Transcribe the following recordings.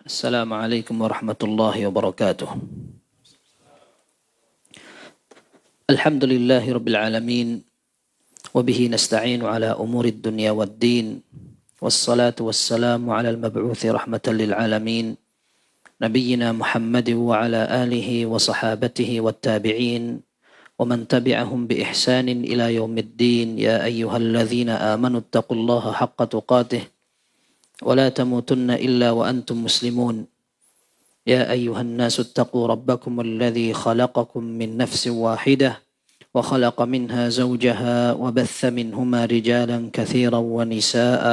Assalamualaikum warahmatullahi wabarakatuh. Alhamdulillahi rabbil alamin. Wabihi nasta'inu ala umuri dunya wad din. Wassalatu wassalamu ala al-mab'uthi rahmatan lil alamin. Nabiyyina Muhammadin wa ala alihi wa sahabatihi wat tabi'in. Wa man tabi'ahum bi ihsanin ila yaumiddin. Ya ayyuhalladzina amanu attaqullaha haqqa tuqatih. ولا تموتن إلا وأنتم مسلمون يا أيها الناس اتقوا ربكم الذي خلقكم من نفس واحدة وخلق منها زوجها وبث منهما رجالا كثيرا ونساء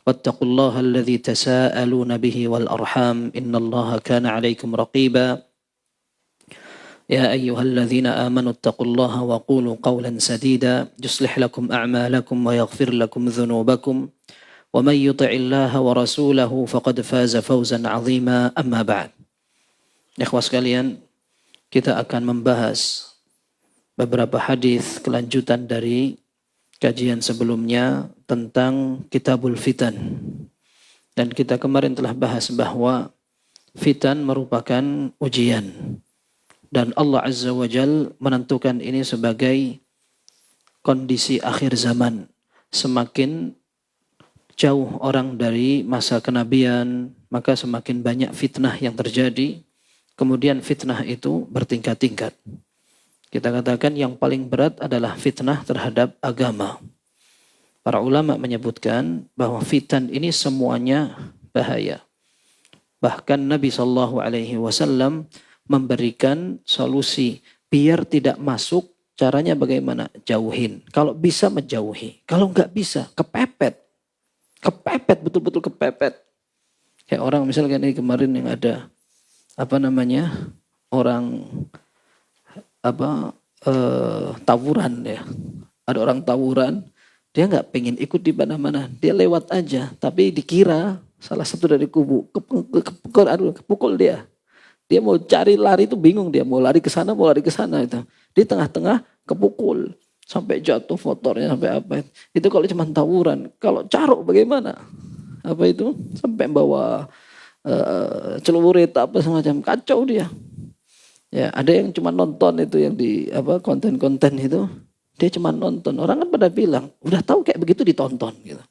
واتقوا الله الذي تساءلون به والأرحام إن الله كان عليكم رقيبا يا أيها الذين آمنوا اتقوا الله وقولوا قولا سديدا يصلح لكم أعمالكم ويغفر لكم ذنوبكم ومن يطع الله ورسوله فقد فاز فوزا عظيما أما بعد. Ikhwah sekalian, kita akan membahas beberapa hadis kelanjutan dari kajian sebelumnya tentang Kitabul Fitan. Dan kita kemarin telah bahas bahwa fitan merupakan ujian. Dan Allah Azza wa Jal menentukan ini sebagai kondisi akhir zaman. Semakin jauh orang dari masa kenabian, maka semakin banyak fitnah yang terjadi. Kemudian fitnah itu bertingkat-tingkat. Kita katakan yang paling berat adalah fitnah terhadap agama. Para ulama menyebutkan bahwa fitan ini semuanya bahaya. Bahkan Nabi SAW memberikan solusi biar tidak masuk. Caranya bagaimana? Jauhin. Kalau bisa menjauhi. Kalau nggak bisa, kepepet. Kepepet, betul-betul kepepet. Kayak orang misalkan ini kemarin yang ada orang tawuran ya. Ada orang tawuran, dia nggak pengen ikut di mana-mana, dia lewat aja. Tapi dikira salah satu dari kubu kepukul dia. Dia mau cari lari itu bingung, dia mau lari ke sana itu. Di tengah-tengah kepukul. Sampai jatuh motornya, sampai apa. Itu kalau cuma tawuran. Kalau caruk bagaimana? Apa itu? Sampai bawa celurit apa semacam. Kacau dia. Ya, ada yang cuma nonton itu yang di konten-konten itu. Dia cuma nonton. Orang kan pada bilang, udah tahu kayak begitu ditonton gitu.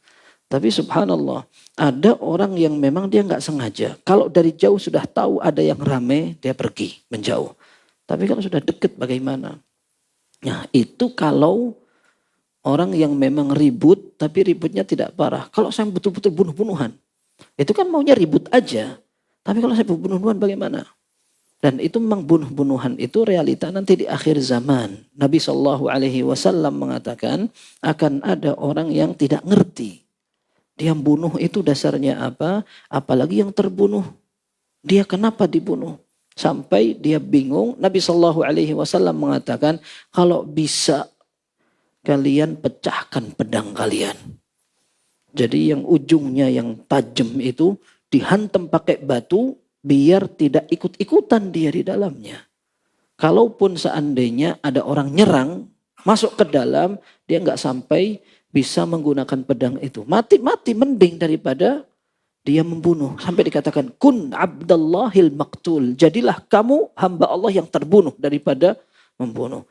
Tapi subhanallah, ada orang yang memang dia nggak sengaja. Kalau dari jauh sudah tahu ada yang rame, dia pergi menjauh. Tapi kalau sudah deket bagaimana? Nah itu kalau orang yang memang ribut tapi ributnya tidak parah. Kalau saya betul-betul bunuh-bunuhan. Itu kan maunya ribut aja. Tapi kalau saya bunuh-bunuhan bagaimana? Dan itu memang bunuh-bunuhan itu realita nanti di akhir zaman. Nabi SAW mengatakan akan ada orang yang tidak ngerti. Dia bunuh itu dasarnya apa? Apalagi yang terbunuh. Dia kenapa dibunuh? Sampai dia bingung. Nabi SAW mengatakan, kalau bisa kalian pecahkan pedang kalian. Jadi yang ujungnya yang tajam itu dihantam pakai batu biar tidak ikut-ikutan dia di dalamnya. Kalaupun seandainya ada orang nyerang masuk ke dalam, dia nggak sampai bisa menggunakan pedang itu. Mati-mati mending daripada dia membunuh. Sampai dikatakan, kun abdallahil maktul. Jadilah kamu hamba Allah yang terbunuh daripada membunuh.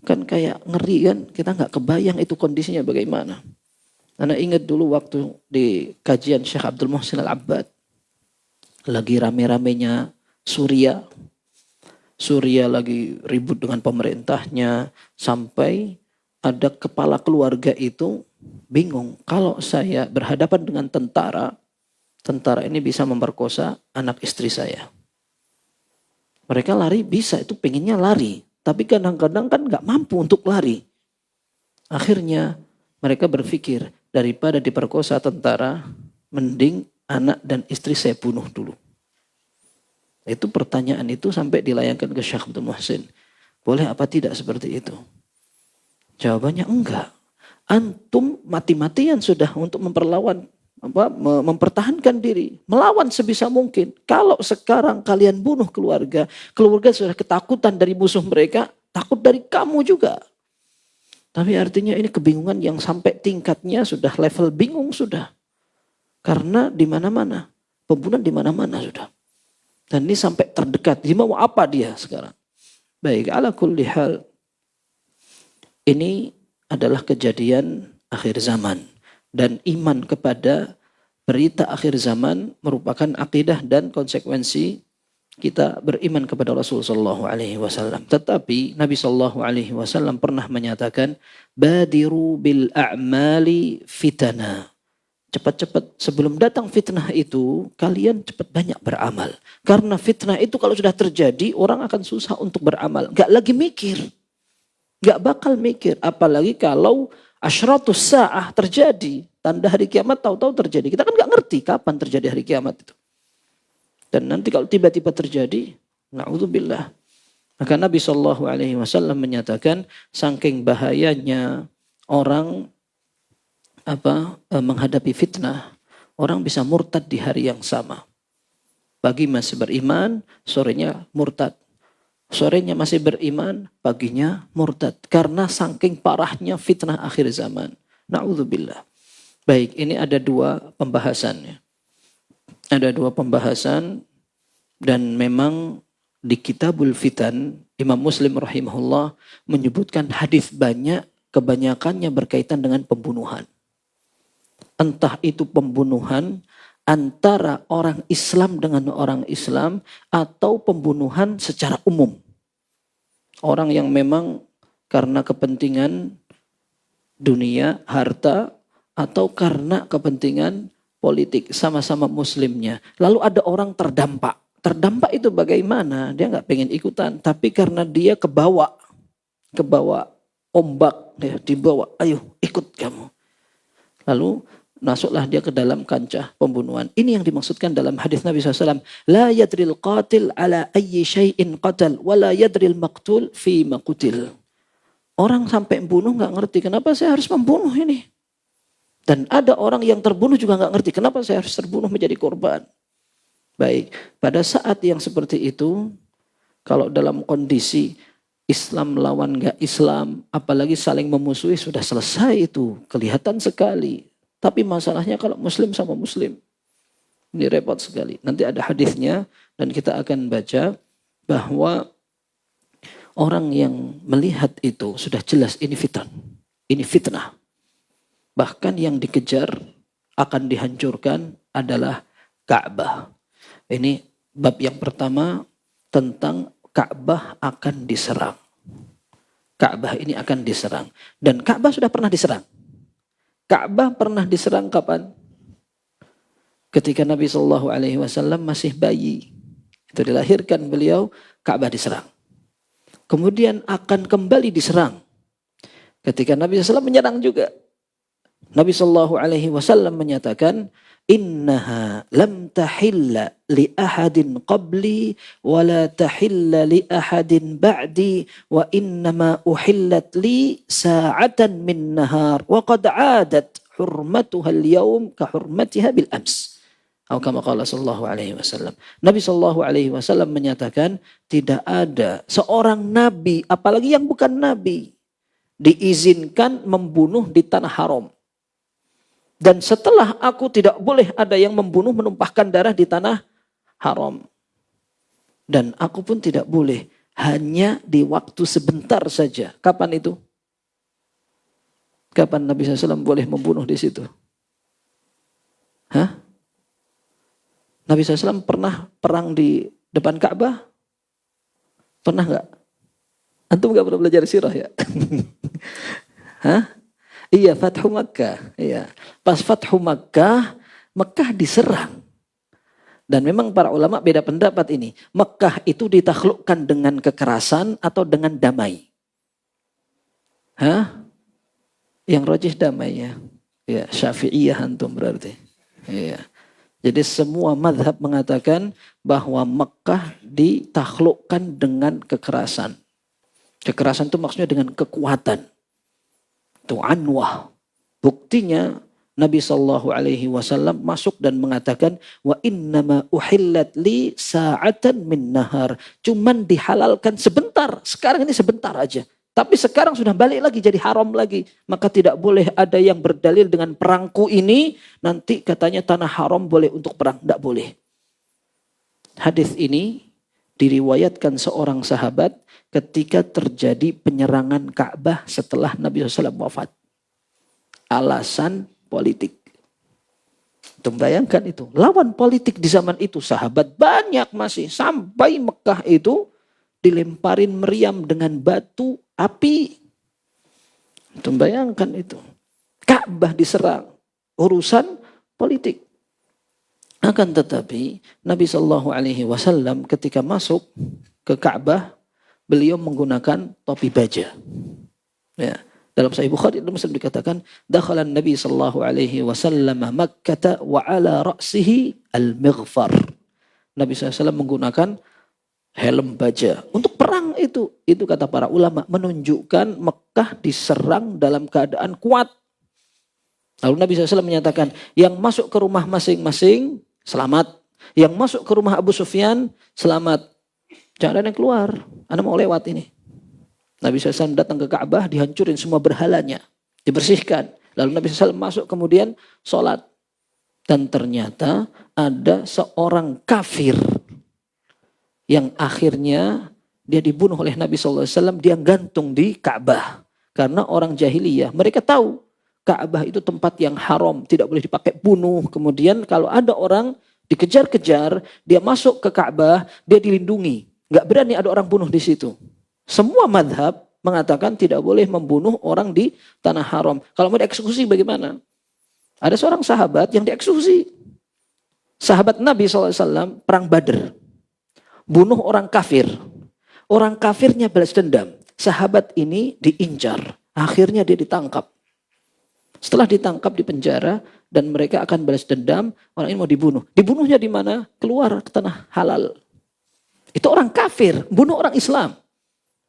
Kan kayak ngeri kan. Kita gak kebayang itu kondisinya bagaimana. Karena ingat dulu waktu di kajian Syekh Abdul Muhsin Al-Abbad. Lagi rame-ramenya Suriah. Suriah lagi ribut dengan pemerintahnya. Sampai ada kepala keluarga itu bingung. Kalau saya berhadapan dengan tentara ini bisa memperkosa anak istri saya. Mereka lari bisa, itu pengennya lari. Tapi kadang-kadang kan gak mampu untuk lari. Akhirnya mereka berpikir, daripada diperkosa tentara, mending anak dan istri saya bunuh dulu. Itu pertanyaan itu sampai dilayangkan ke Syekh Abdul Muhsin. Boleh apa tidak seperti itu? Jawabannya enggak. Antum mati-matian sudah untuk mempertahankan diri, melawan sebisa mungkin. Kalau sekarang kalian bunuh keluarga sudah ketakutan dari musuh mereka, takut dari kamu juga. Tapi artinya ini kebingungan yang sampai tingkatnya sudah level bingung sudah. Karena di mana-mana Pembunuhan di mana-mana sudah. Dan ini sampai terdekat. Dia mau apa dia sekarang? Baik, ala kulli hal. Ini adalah kejadian akhir zaman. Dan iman kepada berita akhir zaman merupakan akidah dan konsekuensi kita beriman kepada Rasulullah SAW. Tetapi Nabi SAW pernah menyatakan, badiru bil a'mali fitana. Cepat-cepat sebelum datang fitnah itu, kalian cepat banyak beramal. Karena fitnah itu kalau sudah terjadi, orang akan susah untuk beramal. Gak lagi mikir. Gak bakal mikir. Apalagi kalau asyratus sa'ah terjadi. Tanda hari kiamat tahu-tahu terjadi. Kita kan gak ngerti kapan terjadi hari kiamat itu. Dan nanti kalau tiba-tiba terjadi, na'udzubillah. Maka Nabi SAW menyatakan, saking bahayanya orang menghadapi fitnah, orang bisa murtad di hari yang sama. Pagi masih beriman, sorenya murtad. Sorenya masih beriman, paginya murtad. Karena saking parahnya fitnah akhir zaman. Na'udzubillah. Baik, ini ada dua pembahasannya. Ada dua pembahasan dan memang di Kitabul Fitan Imam Muslim rahimahullah menyebutkan hadis banyak, kebanyakannya berkaitan dengan pembunuhan. Entah itu pembunuhan antara orang Islam dengan orang Islam atau pembunuhan secara umum. Orang yang memang karena kepentingan dunia, harta, atau karena kepentingan politik, sama-sama muslimnya. Lalu ada orang terdampak. Terdampak itu bagaimana? Dia nggak pengen ikutan, tapi karena dia kebawa ombak, ya, dibawa, ayo ikut kamu. Lalu masuklah dia ke dalam kancah pembunuhan. Ini yang dimaksudkan dalam hadis Nabi SAW. La yadril qatil ala ayyi syai'in qatal, wa la yadril maqtul fi maqutil. Orang sampai membunuh nggak ngerti kenapa saya harus membunuh ini. Dan ada orang yang terbunuh juga nggak ngerti kenapa saya harus terbunuh menjadi korban. Baik, pada saat yang seperti itu, kalau dalam kondisi Islam lawan nggak Islam, apalagi saling memusuhi, sudah selesai itu, kelihatan sekali. Tapi masalahnya kalau Muslim sama Muslim, ini repot sekali. Nanti ada hadisnya dan kita akan baca bahwa orang yang melihat itu sudah jelas ini fitnah. Bahkan yang dikejar akan dihancurkan adalah Ka'bah. Ini bab yang pertama tentang Ka'bah akan diserang. Ka'bah ini akan diserang. Dan Ka'bah sudah pernah diserang. Ka'bah pernah diserang kapan? Ketika Nabi SAW masih bayi. Itu dilahirkan beliau, Ka'bah diserang. Kemudian akan kembali diserang. Ketika Nabi SAW menyerang juga. Nabi SAW menyatakan, innaha lam tahilla li ahadin qabli wa la tahilla li ahadin ba'di wa innama uhillat li sa'atan min nahar wa qad 'adat hurmatuha al-yawm ka hurmatiha bil ams. Atau kama qala sallallahu alaihi wasallam. Nabi sallallahu alaihi wasallam menyatakan tidak ada seorang nabi apalagi yang bukan nabi diizinkan membunuh di tanah haram. Dan setelah aku tidak boleh ada yang membunuh menumpahkan darah di tanah haram. Dan aku pun tidak boleh hanya di waktu sebentar saja. Kapan itu? Kapan Nabi SAW boleh membunuh di situ? Hah? Nabi SAW pernah perang di depan Ka'bah? Pernah nggak? Antum nggak pernah belajar sirah ya? Hah? Iya, Fathu Makkah. Iya. Pas Fathu Makkah, Mekah diserang. Dan memang para ulama beda pendapat ini. Mekah itu ditaklukkan dengan kekerasan atau dengan damai. Hah? Yang rajih damai ya. Ya, Syafi'iyah antum berarti. Iya. Jadi semua mazhab mengatakan bahwa Mekah ditaklukkan dengan kekerasan. Kekerasan itu maksudnya dengan kekuatan. Itu anwah. Buktinya Nabi SAW masuk dan mengatakan wa innama uhillat li sa'atan min nahar. Cuman dihalalkan sebentar. Sekarang ini sebentar aja. Tapi sekarang sudah balik lagi jadi haram lagi. Maka tidak boleh ada yang berdalil dengan perangku ini. Nanti katanya tanah haram boleh untuk perang. Tidak boleh. Hadis ini diriwayatkan seorang sahabat ketika terjadi penyerangan Ka'bah setelah Nabi SAW wafat. Alasan politik. Bayangkan itu. Lawan politik di zaman itu. Sahabat banyak masih. Sampai Mekah itu dilemparin meriam dengan batu api. Bayangkan itu. Ka'bah diserang. Urusan politik. Akan tetapi Nabi SAW ketika masuk ke Ka'bah, beliau menggunakan topi baja. Ya. Dalam Sahih Bukhari dan Muslim dikatakan, dakhalan Nabi SAW Makkah wa ala ra'sihi al-mighfar. Nabi SAW menggunakan helm baja untuk perang itu. Itu kata para ulama menunjukkan Mekah diserang dalam keadaan kuat. Lalu Nabi SAW menyatakan, yang masuk ke rumah masing-masing selamat. Yang masuk ke rumah Abu Sufyan selamat. Jangan ada yang keluar. Anda mau lewat ini. Nabi SAW datang ke Ka'bah, dihancurin semua berhalanya. Dibersihkan. Lalu Nabi SAW masuk kemudian sholat. Dan ternyata ada seorang kafir yang akhirnya dia dibunuh oleh Nabi SAW. Dia gantung di Ka'bah. Karena orang jahiliyah, mereka tahu Ka'bah itu tempat yang haram. Tidak boleh dipakai bunuh. Kemudian kalau ada orang dikejar-kejar, dia masuk ke Ka'bah, dia dilindungi. Nggak berani ada orang bunuh di situ. Semua madhab mengatakan tidak boleh membunuh orang di tanah haram. Kalau mau dieksekusi bagaimana? Ada seorang sahabat yang dieksekusi. Sahabat Nabi SAW perang Badr. Bunuh orang kafir. Orang kafirnya balas dendam. Sahabat ini diincar. Akhirnya dia ditangkap. Setelah ditangkap di penjara dan mereka akan balas dendam, orang ini mau dibunuh. Dibunuhnya di mana? Keluar ke tanah halal. Itu orang kafir, bunuh orang Islam.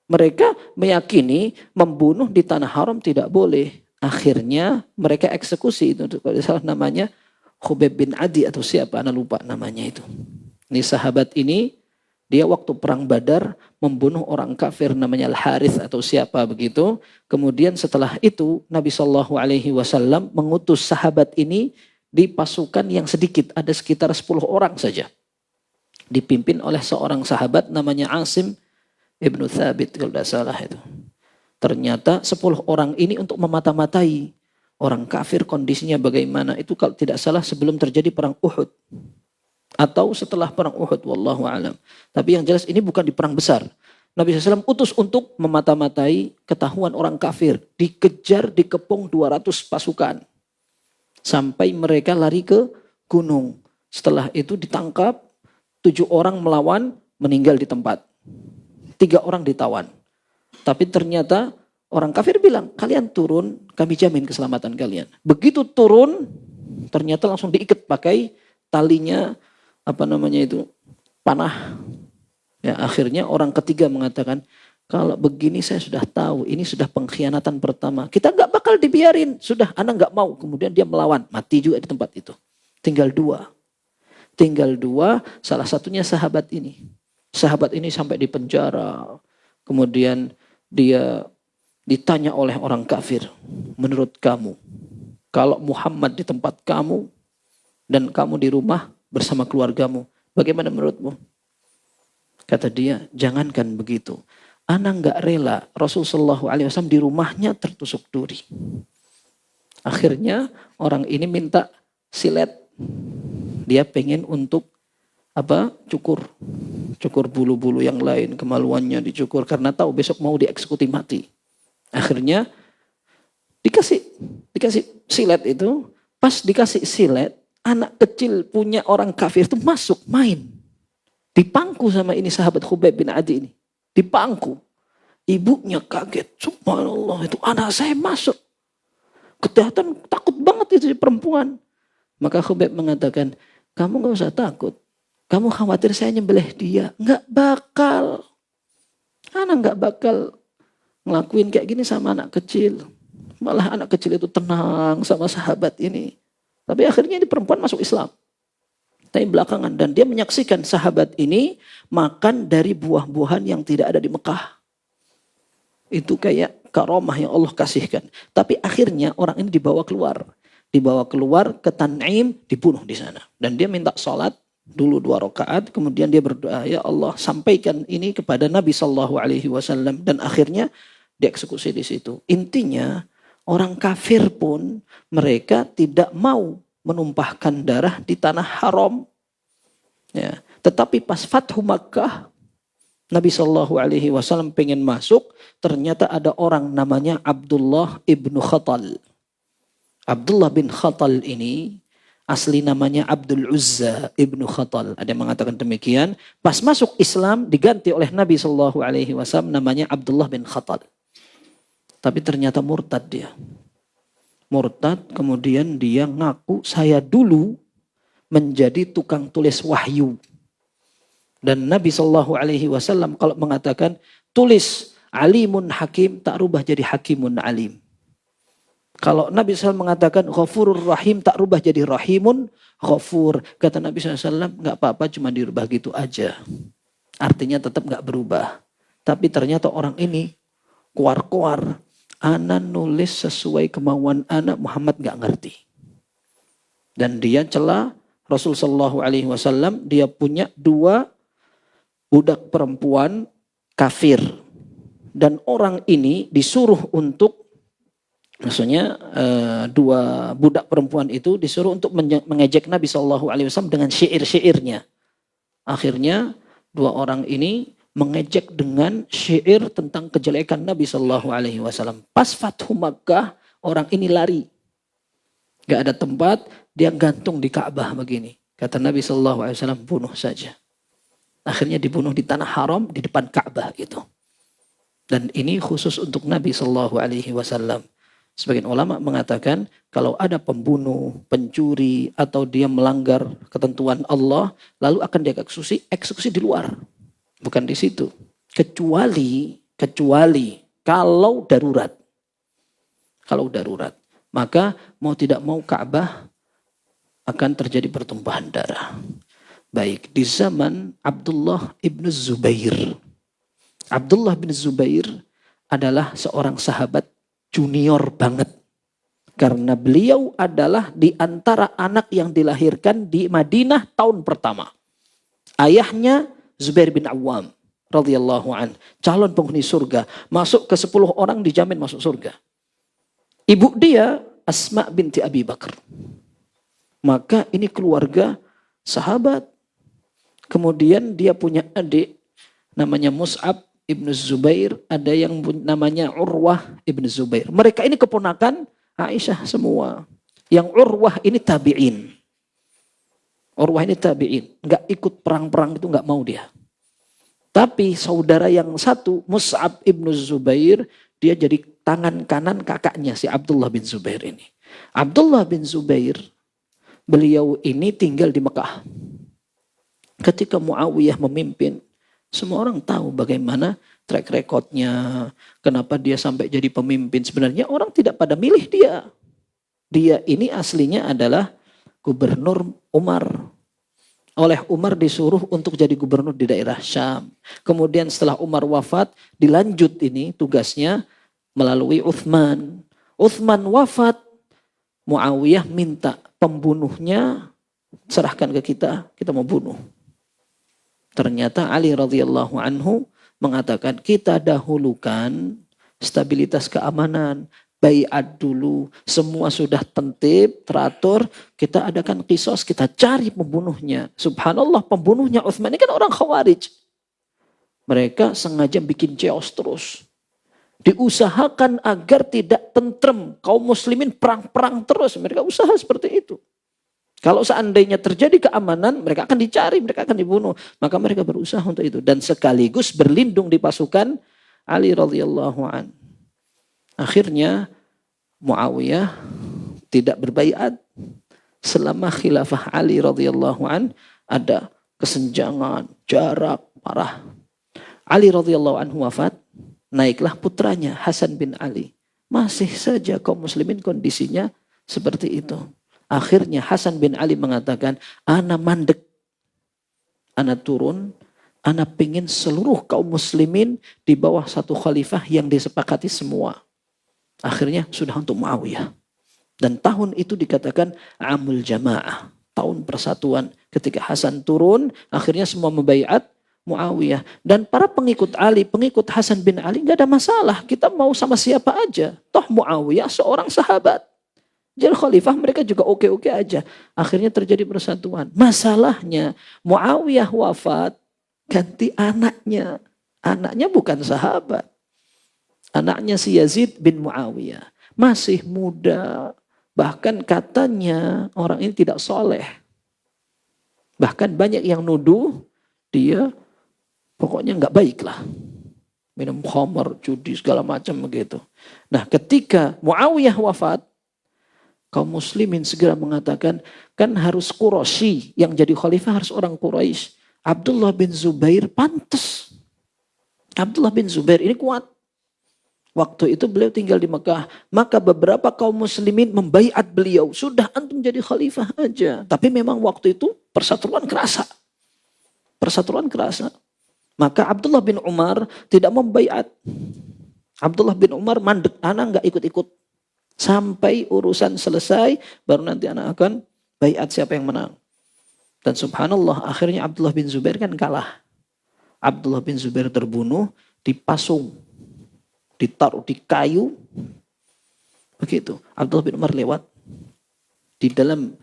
Mereka meyakini membunuh di tanah haram tidak boleh. Akhirnya mereka eksekusi itu. Kalau salah namanya Khubayb bin Adi atau siapa, Anda lupa namanya itu. Ini sahabat ini, dia waktu perang Badar membunuh orang kafir namanya Al-Harith atau siapa begitu. Kemudian setelah itu Nabi SAW mengutus sahabat ini di pasukan yang sedikit. Ada sekitar 10 orang saja. Dipimpin oleh seorang sahabat namanya Asim Ibnu Thabit kalau tidak salah itu. Ternyata 10 orang ini untuk memata-matai orang kafir kondisinya bagaimana. Itu kalau tidak salah sebelum terjadi perang Uhud. Atau setelah perang Uhud. Wallahu a'lam. Tapi yang jelas ini bukan di perang besar. Nabi SAW utus untuk memata-matai ketahuan orang kafir. Dikejar, dikepung 200 pasukan. Sampai mereka lari ke gunung. Setelah itu ditangkap. 7 orang melawan, meninggal di tempat. 3 orang ditawan. Tapi ternyata orang kafir bilang, kalian turun, kami jamin keselamatan kalian. Begitu turun, ternyata langsung diikat pakai talinya, panah. Ya, akhirnya orang ketiga mengatakan, kalau begini saya sudah tahu, ini sudah pengkhianatan pertama. Kita nggak bakal dibiarin, sudah anak nggak mau. Kemudian dia melawan, mati juga di tempat itu. Tinggal 2. Salah satunya sahabat ini. Sahabat ini sampai di penjara. Kemudian dia ditanya oleh orang kafir. Menurut kamu, kalau Muhammad di tempat kamu dan kamu di rumah bersama keluargamu, bagaimana menurutmu? Kata dia, jangankan begitu. Ana nggak rela Rasulullah SAW di rumahnya tertusuk duri. Akhirnya orang ini minta silet. Dia pengen untuk cukur bulu-bulu yang lain, kemaluannya dicukur karena tahu besok mau dieksekusi mati. Akhirnya dikasih silet itu, pas dikasih silet, anak kecil punya orang kafir itu masuk main. Dipangku sama ini sahabat Khubayb bin Adi ini. Dipangku. Ibunya kaget, subhanallah itu anak saya masuk. Kejahatan, takut banget itu perempuan. Maka Khubayb mengatakan, kamu gak usah takut. Kamu khawatir saya nyembelih dia. Nggak bakal. Anak nggak bakal ngelakuin kayak gini sama anak kecil. Malah anak kecil itu tenang sama sahabat ini. Tapi akhirnya ini perempuan masuk Islam. Tapi belakangan. Dan dia menyaksikan sahabat ini makan dari buah-buahan yang tidak ada di Mekah. Itu kayak karomah yang Allah kasihkan. Tapi akhirnya orang ini dibawa keluar. Dibawa keluar ke Tan'im, dibunuh di sana. Dan dia minta sholat dulu 2 rakaat, kemudian dia berdoa, ya Allah sampaikan ini kepada Nabi SAW. Dan akhirnya dieksekusi di situ. Intinya orang kafir pun mereka tidak mau menumpahkan darah di tanah haram. Ya. Tetapi pas Fathu Makkah, Nabi SAW pengen masuk, ternyata ada orang namanya Abdullah ibnu Khatal. Abdullah bin Khatal ini asli namanya Abdul Uzza ibnu Khatal. Ada yang mengatakan demikian. Pas masuk Islam diganti oleh Nabi SAW namanya Abdullah bin Khatal. Tapi ternyata murtad dia. Murtad, kemudian dia ngaku saya dulu menjadi tukang tulis wahyu. Dan Nabi SAW kalau mengatakan tulis alimun hakim, tak rubah jadi hakimun alim. Kalau Nabi SAW mengatakan ghafurur rahim, tak rubah jadi rahimun ghafur. Kata Nabi SAW, nggak apa-apa, cuma dirubah gitu aja. Artinya tetap nggak berubah. Tapi ternyata orang ini kuar-kuar. Ana nulis sesuai kemauan anak, Muhammad nggak ngerti. Dan dia celah Rasul SAW, dia punya 2 budak perempuan kafir. Dan orang ini disuruh untuk, maksudnya 2 budak perempuan itu disuruh untuk mengejek Nabi SAW dengan syair-syairnya. Akhirnya 2 orang ini mengejek dengan syair tentang kejelekan Nabi SAW. Pas Fathu Makkah, orang ini lari. Gak ada tempat, dia gantung di Ka'bah begini. Kata Nabi SAW, bunuh saja. Akhirnya dibunuh di tanah haram, di depan Ka'bah gitu. Dan ini khusus untuk Nabi SAW. Sebagian ulama mengatakan kalau ada pembunuh, pencuri, atau dia melanggar ketentuan Allah, lalu akan eksekusi di luar. Bukan di situ. Kecuali kalau darurat. Kalau darurat. Maka mau tidak mau Ka'bah akan terjadi pertumpahan darah. Baik, di zaman Abdullah ibn Zubair. Abdullah bin Zubair adalah seorang sahabat junior banget. Karena beliau adalah di antara anak yang dilahirkan di Madinah tahun pertama. Ayahnya Zubair bin Awam radhiyallahu an, calon penghuni surga. Masuk ke 10 orang dijamin masuk surga. Ibu dia Asma binti Abi Bakar. Maka ini keluarga sahabat. Kemudian dia punya adik namanya Mus'ab ibnu Zubair. Ada yang namanya Urwah ibnu Zubair. Mereka ini keponakan Aisyah semua. Yang Urwah ini tabi'in. Urwah ini tabi'in. Nggak ikut perang-perang itu, nggak mau dia. Tapi saudara yang satu, Mus'ab ibnu Zubair, dia jadi tangan kanan kakaknya si Abdullah bin Zubair ini. Abdullah bin Zubair, beliau ini tinggal di Mekah. Ketika Muawiyah memimpin, semua orang tahu bagaimana track recordnya, kenapa dia sampai jadi pemimpin. Sebenarnya orang tidak pada milih dia. Dia ini aslinya adalah gubernur Umar. Oleh Umar disuruh untuk jadi gubernur di daerah Syam. Kemudian setelah Umar wafat, dilanjut ini tugasnya melalui Uthman. Uthman wafat, Muawiyah minta pembunuhnya serahkan ke kita mau bunuh. Ternyata Ali radhiyallahu anhu mengatakan kita dahulukan stabilitas keamanan, baiat dulu, semua sudah tertib, teratur, kita adakan qisas, kita cari pembunuhnya. Subhanallah, pembunuhnya Uthman ini kan orang Khawarij. Mereka sengaja bikin chaos terus. Diusahakan agar tidak tentrem, kaum muslimin perang-perang terus, mereka usaha seperti itu. Kalau seandainya terjadi keamanan, mereka akan dicari, mereka akan dibunuh. Maka mereka berusaha untuk itu. Dan sekaligus berlindung di pasukan Ali radhiyallahu an. Akhirnya Muawiyah tidak berbaiat. Selama khilafah Ali radhiyallahu an, ada kesenjangan, jarak, parah. Ali radhiyallahu anhu wafat, naiklah putranya Hasan bin Ali. Masih saja kaum muslimin kondisinya seperti itu. Akhirnya Hasan bin Ali mengatakan, ana mandek, ana turun, Ana pengen seluruh kaum muslimin di bawah satu khalifah yang disepakati semua. Akhirnya sudah untuk Muawiyah. Dan tahun itu dikatakan Amul Jamaah, tahun persatuan. Ketika Hasan turun, akhirnya semua membaiat Muawiyah. Dan para pengikut Ali, pengikut Hasan bin Ali, gak ada masalah. Kita mau sama siapa aja. Toh Muawiyah seorang sahabat. Jadi khalifah mereka juga oke-oke aja. Akhirnya terjadi persatuan. Masalahnya Muawiyah wafat, ganti anaknya. Anaknya bukan sahabat. Anaknya si Yazid bin Muawiyah. Masih muda. Bahkan katanya orang ini tidak soleh. Bahkan banyak yang nuduh dia pokoknya nggak baik lah. Minum khamar, judi, segala macam begitu. Nah ketika Muawiyah wafat, kaum muslimin segera mengatakan, kan harus Quraisy yang jadi khalifah harus orang Quraisy. Abdullah bin Zubair pantas. Abdullah bin Zubair ini kuat. Waktu itu beliau tinggal di Mekah. Maka beberapa kaum muslimin membaiat beliau. Sudah antum jadi khalifah aja. Tapi memang waktu itu persatuan kerasa. Persatuan kerasa. Maka Abdullah bin Umar tidak membaiat. Abdullah bin Umar mandek. Anak gak ikut-ikut. Sampai urusan selesai. Baru nanti anak akan baiat siapa yang menang. Dan subhanallah akhirnya Abdullah bin Zubair kan kalah. Abdullah bin Zubair terbunuh. Dipasung. Ditaruh di kayu. Begitu. Abdullah bin Umar lewat. Di dalam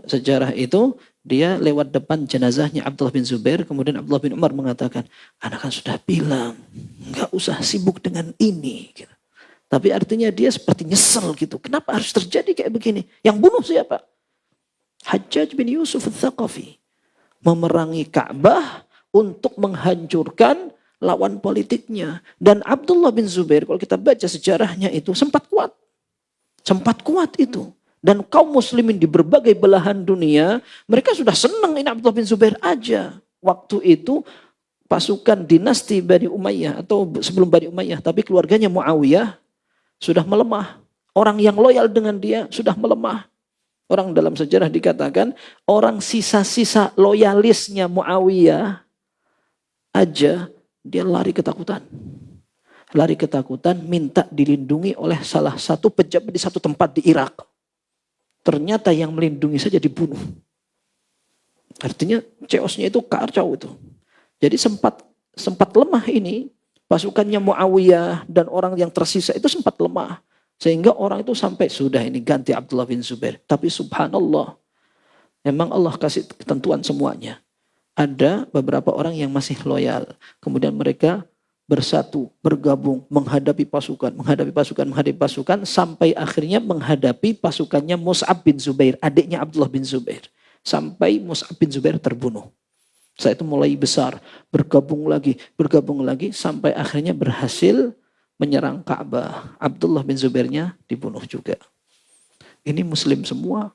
sejarah itu, dia lewat depan jenazahnya Abdullah bin Zubair. Kemudian Abdullah bin Umar mengatakan, anak kan sudah bilang, gak usah sibuk dengan ini. Gitu. Tapi artinya dia seperti nyesel gitu. Kenapa harus terjadi kayak begini? Yang bunuh siapa? Hajjaj bin Yusuf al-Thaqafi. Memerangi Ka'bah untuk menghancurkan lawan politiknya. Dan Abdullah bin Zubair, kalau kita baca sejarahnya itu, sempat kuat. Sempat kuat itu. Dan kaum muslimin di berbagai belahan dunia, mereka sudah senang ini Abdullah bin Zubair aja. Waktu itu, pasukan dinasti Bani Umayyah, atau sebelum Bani Umayyah, tapi keluarganya Muawiyah, sudah melemah. Orang yang loyal dengan dia, sudah melemah. Orang dalam sejarah dikatakan, orang sisa-sisa loyalisnya Muawiyah, aja, dia lari ketakutan. Lari ketakutan, minta dilindungi oleh salah satu pejabat di satu tempat di Irak. Ternyata yang melindungi saja dibunuh. Artinya chaosnya itu kacau itu. Jadi sempat lemah ini. Pasukannya Muawiyah dan orang yang tersisa itu sempat lemah. Sehingga orang itu sampai sudah ini ganti Abdullah bin Zubair. Tapi subhanallah. Memang Allah kasih ketentuan semuanya. Ada beberapa orang yang masih loyal. Kemudian mereka bersatu, bergabung, menghadapi pasukan. Sampai akhirnya menghadapi pasukannya Mus'ab bin Zubair. Adiknya Abdullah bin Zubair. Sampai Mus'ab bin Zubair terbunuh. Saat itu mulai besar. Bergabung lagi. Sampai akhirnya berhasil menyerang Ka'bah. Abdullah bin Zubairnya dibunuh juga. Ini muslim semua.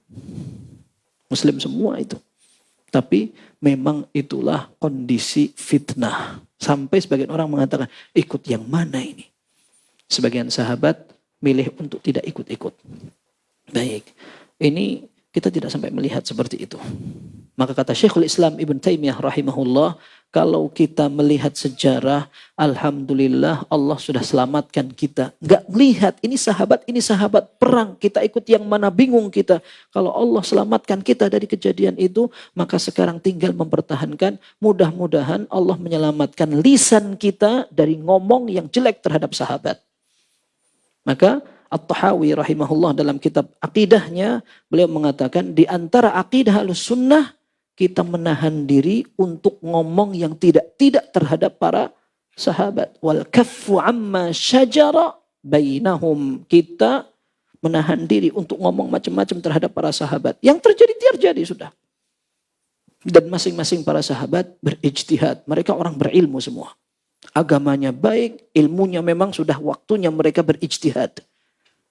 Muslim semua itu. Tapi memang itulah kondisi fitnah. Sampai sebagian orang mengatakan, ikut yang mana ini? Sebagian sahabat milih untuk tidak ikut-ikut. Baik, ini kita tidak sampai melihat seperti itu. Maka kata Syekhul Islam Ibn Taimiyah rahimahullah, kalau kita melihat sejarah, alhamdulillah Allah sudah selamatkan kita. Enggak melihat ini sahabat perang, kita ikut yang mana bingung kita. Kalau Allah selamatkan kita dari kejadian itu, maka sekarang tinggal mempertahankan. Mudah-mudahan Allah menyelamatkan lisan kita dari ngomong yang jelek terhadap sahabat. Maka At-Tahawi rahimahullah dalam kitab akidahnya, beliau mengatakan di antara akidah Ahlussunnah, kita menahan diri untuk ngomong yang tidak terhadap para sahabat. Wal kaffu amma syajara bainahum. Kita menahan diri untuk ngomong macam-macam terhadap para sahabat. Yang terjadi sudah. Dan masing-masing para sahabat berijtihad. Mereka orang berilmu semua. Agamanya baik, ilmunya memang sudah waktunya mereka berijtihad.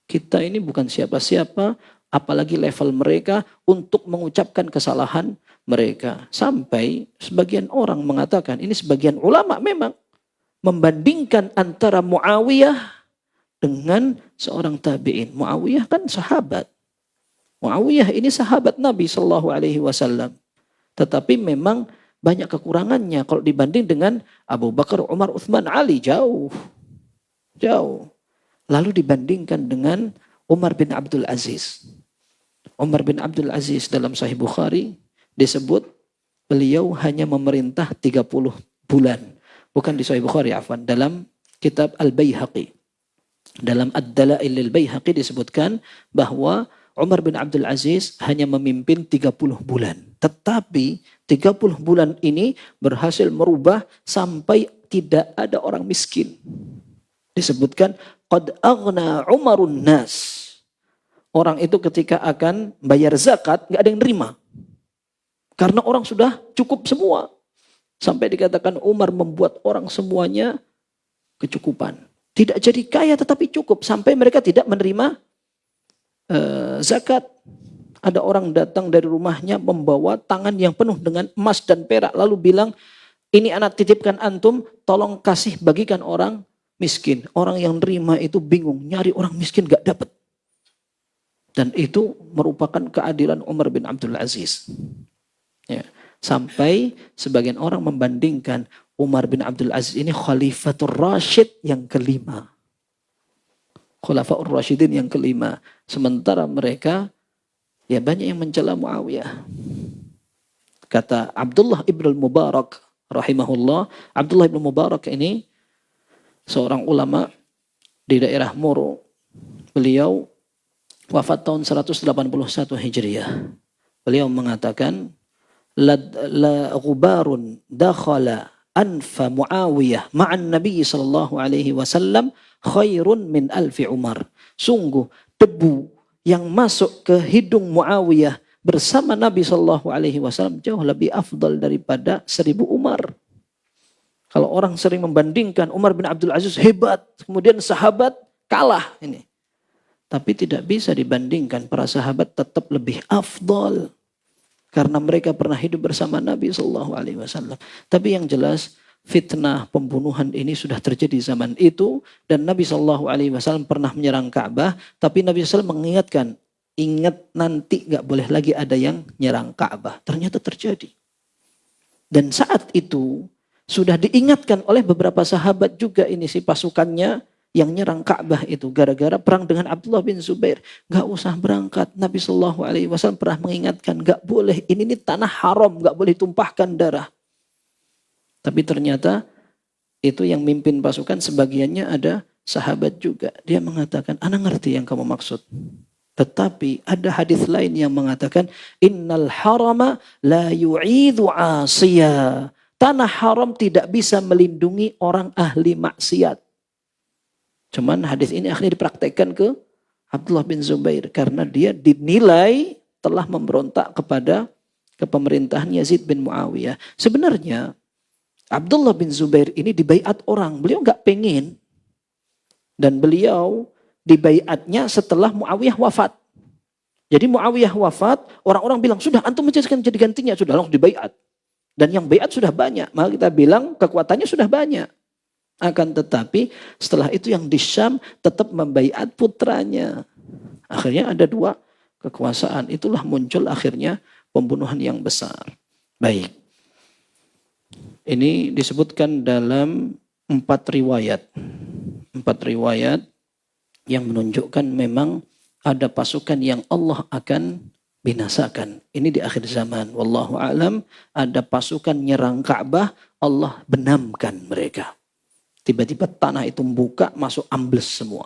Kita ini bukan siapa-siapa, apalagi level mereka untuk mengucapkan kesalahan mereka. Sampai sebagian orang mengatakan, ini sebagian ulama memang membandingkan antara Muawiyah dengan seorang tabi'in. Muawiyah kan sahabat. Muawiyah ini sahabat Nabi SAW. Tetapi memang banyak kekurangannya kalau dibanding dengan Abu Bakar, Umar, Uthman, Ali, jauh. Jauh. Lalu dibandingkan dengan Umar bin Abdul Aziz. Umar bin Abdul Aziz dalam Sahih Bukhari disebut beliau hanya memerintah 30 bulan. Bukan di Sahih Bukhari, afwan, dalam kitab Al-Baihaqi. Dalam Ad-Dalail Al-Baihaqi disebutkan bahwa Umar bin Abdul Aziz hanya memimpin 30 bulan. Tetapi 30 bulan ini berhasil merubah sampai tidak ada orang miskin. Disebutkan qad aghna Umarun nas. Orang itu ketika akan bayar zakat nggak ada yang nerima. Karena orang sudah cukup semua. Sampai dikatakan Umar membuat orang semuanya kecukupan. Tidak jadi kaya tetapi cukup. Sampai mereka tidak menerima zakat. Ada orang datang dari rumahnya membawa tangan yang penuh dengan emas dan perak. Lalu bilang, ini anak titipkan antum, tolong kasih bagikan orang miskin. Orang yang nerima itu bingung, nyari orang miskin gak dapat. Dan itu merupakan keadilan Umar bin Abdul Aziz. Ya. Sampai sebagian orang membandingkan Umar bin Abdul Aziz ini Khalifatul Rashid yang kelima. Khulafaur Rasyidin yang kelima. Sementara mereka ya banyak yang mencela Muawiyah. Kata Abdullah ibn Mubarak rahimahullah, Abdullah ibn Mubarak ini seorang ulama di daerah Moro. Beliau wafat tahun 181 Hijriah. Beliau mengatakan, la ghubarun dakhala anfa Muawiyah ma'an Nabi sallallahu alaihi wasallam khairun min alfi Umar. Sungguh debu yang masuk ke hidung Muawiyah bersama Nabi sallallahu alaihi wasallam jauh lebih afdal daripada 1000 Umar. Kalau orang sering membandingkan Umar bin Abdul Aziz hebat, kemudian sahabat kalah ini. Tapi tidak bisa dibandingkan, para sahabat tetap lebih afdal. Karena mereka pernah hidup bersama Nabi sallallahu alaihi wasallam. Tapi yang jelas fitnah pembunuhan ini sudah terjadi zaman itu. Dan Nabi sallallahu alaihi wasallam pernah menyerang Ka'bah. Tapi Nabi SAW mengingatkan, ingat nanti gak boleh lagi ada yang nyerang Ka'bah. Ternyata terjadi. Dan saat itu sudah diingatkan oleh beberapa sahabat juga ini si pasukannya yang nyerang Ka'bah itu gara-gara perang dengan Abdullah bin Zubair. Gak usah berangkat. Nabi sallallahu alaihi wasallam pernah mengingatkan, gak boleh, ini tanah haram, gak boleh tumpahkan darah. Tapi ternyata itu yang mimpin pasukan sebagiannya ada sahabat juga. Dia mengatakan, ana ngerti yang kamu maksud. Tetapi ada hadis lain yang mengatakan, innal harama la yu'idhu asiyah. Tanah haram tidak bisa melindungi orang ahli maksiat. Cuman hadis ini akhirnya dipraktekkan ke Abdullah bin Zubair. Karena dia dinilai telah memberontak kepada pemerintahan Yazid bin Muawiyah. Sebenarnya Abdullah bin Zubair ini dibaiat orang. Beliau gak pengen. Dan beliau dibaiatnya setelah Muawiyah wafat. Jadi Muawiyah wafat, orang-orang bilang, sudah antum menjadikan jadi gantinya. Sudah langsung dibaiat. Dan yang baiat sudah banyak. Maka kita bilang kekuatannya sudah banyak. Akan tetapi setelah itu yang di Syam tetap membaiat putranya. Akhirnya ada dua kekuasaan. Itulah muncul akhirnya pembunuhan yang besar. Baik. Ini disebutkan dalam 4 riwayat. 4 riwayat yang menunjukkan memang ada pasukan yang Allah akan binasakan. Ini di akhir zaman. Wallahu a'lam. Ada pasukan nyerang Ka'bah, Allah benamkan mereka. Tiba-tiba tanah itu membuka, masuk ambles semua.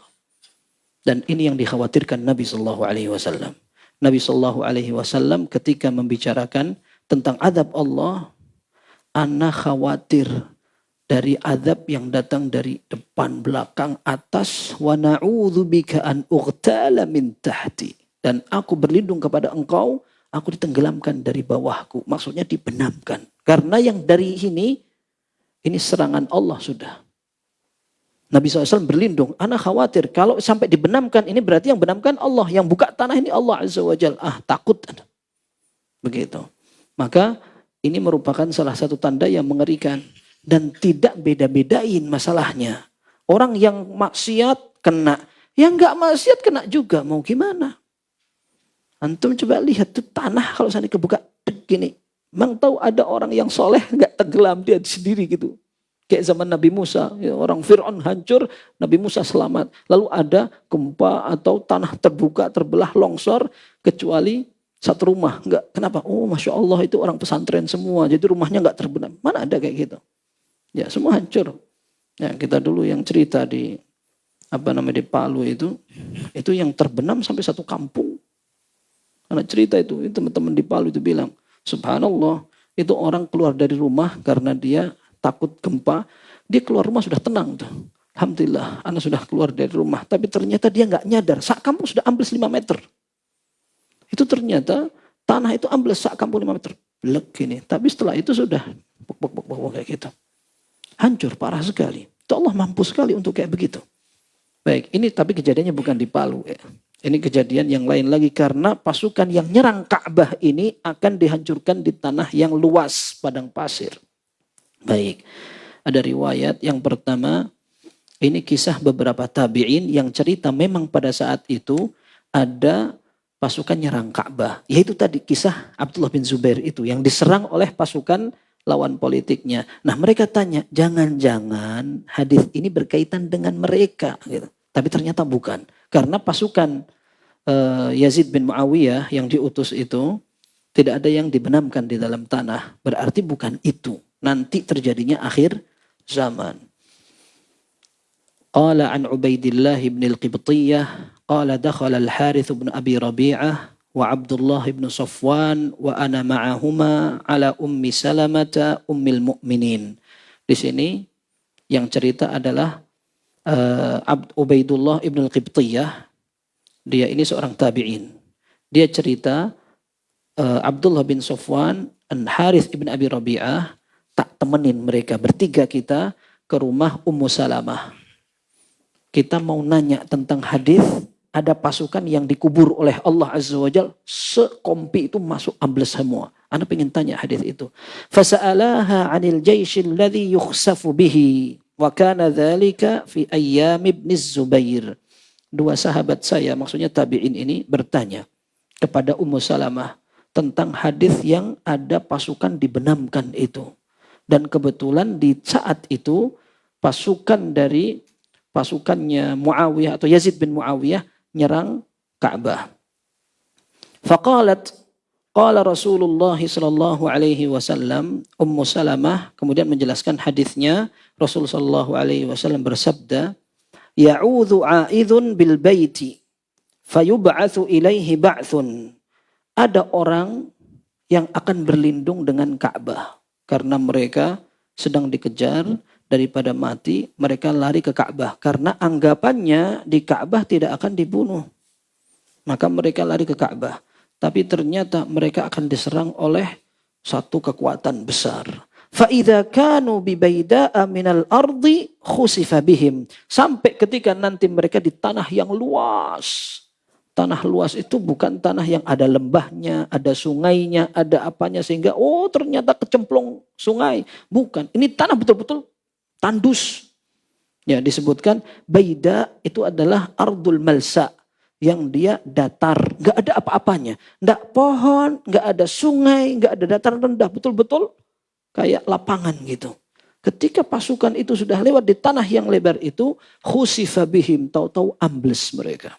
Dan ini yang dikhawatirkan Nabi sallallahu alaihi wasallam. Nabi sallallahu alaihi wasallam ketika membicarakan tentang azab Allah, ana khawatir dari azab yang datang dari depan, belakang, atas, wa na'udzubika an ughtal min tahti. Dan aku berlindung kepada engkau, aku ditenggelamkan dari bawahku. Maksudnya dibenamkan. Karena yang dari ini serangan Allah sudah. Nabi SAW berlindung, ana khawatir kalau sampai dibenamkan ini berarti yang benamkan Allah, yang buka tanah ini Allah Azza wa Jalla. Takut. Begitu. Maka ini merupakan salah satu tanda yang mengerikan dan tidak beda-bedain masalahnya. Orang yang maksiat kena, yang enggak maksiat kena juga, mau gimana? Antum coba lihat tuh tanah kalau sana kebuka gini, Memang tahu ada orang yang soleh nggak tenggelam dia sendiri gitu. Kayak zaman Nabi Musa, ya, orang Fir'aun hancur, Nabi Musa selamat. Lalu ada gempa atau tanah terbuka, terbelah, longsor, kecuali satu rumah. Enggak, kenapa? Oh, Masya Allah itu orang pesantren semua, jadi rumahnya nggak terbenam. Mana ada kayak gitu? Ya, semua hancur. Ya, kita dulu yang cerita di di Palu itu yang terbenam sampai satu kampung. Karena cerita itu teman-teman di Palu itu bilang, subhanallah, itu orang keluar dari rumah karena dia takut gempa, dia keluar rumah sudah tenang tuh. Alhamdulillah, anak sudah keluar dari rumah, tapi ternyata dia nggak nyadar, sak kampung sudah ambles 5 meter. Itu ternyata tanah itu ambles sak kampung 5 meter. Blek gini, tapi setelah itu sudah kayak gitu. Hancur parah sekali. Itu Allah mampu sekali untuk kayak begitu. Baik, ini tapi kejadiannya bukan di Palu ya. Ini kejadian yang lain lagi karena pasukan yang nyerang Ka'bah ini akan dihancurkan di tanah yang luas, padang pasir. Baik, ada riwayat yang pertama, ini kisah beberapa tabi'in yang cerita memang pada saat itu ada pasukan nyerang Ka'bah. Yaitu tadi kisah Abdullah bin Zubair itu yang diserang oleh pasukan lawan politiknya. Nah mereka tanya, jangan-jangan hadis ini berkaitan dengan mereka. Gitu. Tapi ternyata bukan. Karena pasukan Yazid bin Muawiyah yang diutus itu tidak ada yang dibenamkan di dalam tanah. Berarti bukan itu. Nanti terjadinya akhir zaman. Qala an Ubaidillah bin al-Qibtiyah. Qala dakhala al-Harith bin Abi Rabi'ah. Wa Abdullah bin Safwan wa ana ma'ahuma ala ummi Salamata ummil mu'minin. Di sini yang cerita adalah Ubaidullah ibn al-Qibtiyah. Dia ini seorang tabi'in. Dia cerita Abdullah bin Safwan dan Harith ibn Abi Rabi'ah tak temenin mereka. Bertiga kita ke rumah Ummu Salamah. Kita mau nanya tentang hadis. Ada pasukan yang dikubur oleh Allah Azza wa Jal. Sekompi itu masuk ambles semua. Anda pengen tanya hadis itu. Fasa'alaha 'anil jayshil ladzi yukhsafu bihi. Wa kana dzalika fi ayyam ibn Zubair. Dua sahabat saya, maksudnya tabi'in ini bertanya kepada Ummu Salamah tentang hadis yang ada pasukan dibenamkan itu. Dan kebetulan di saat itu pasukannya Muawiyah atau Yazid bin Muawiyah nyerang Ka'bah. Faqalat qala Rasulullah sallallahu alaihi wasallam, Ummu Salamah kemudian menjelaskan hadisnya. Rasul sallallahu alaihi wasallam bersabda, ya'udzu 'aidun bil baiti fayub'atsu ilaihi ba'tsun. Ada orang yang akan berlindung dengan Ka'bah karena mereka sedang dikejar. Daripada mati, mereka lari ke Ka'bah. Karena anggapannya di Ka'bah tidak akan dibunuh. Maka mereka lari ke Ka'bah. Tapi ternyata mereka akan diserang oleh satu kekuatan besar. فَإِذَا كَانُوا بِبَيْدَاءَ مِنَ الْأَرْضِ خُسِفَ بِهِمْ. Sampai ketika nanti mereka di tanah yang luas. Tanah luas itu bukan tanah yang ada lembahnya, ada sungainya, ada apanya. Sehingga ternyata kecemplung sungai. Bukan, ini tanah betul-betul tandus. Ya, disebutkan baida itu adalah ardul malsa yang dia datar, enggak ada apa-apanya. Enggak pohon, enggak ada sungai, enggak ada dataran rendah, betul-betul kayak lapangan gitu. Ketika pasukan itu sudah lewat di tanah yang lebar itu, khusifa bihim, tahu-tahu ambles mereka.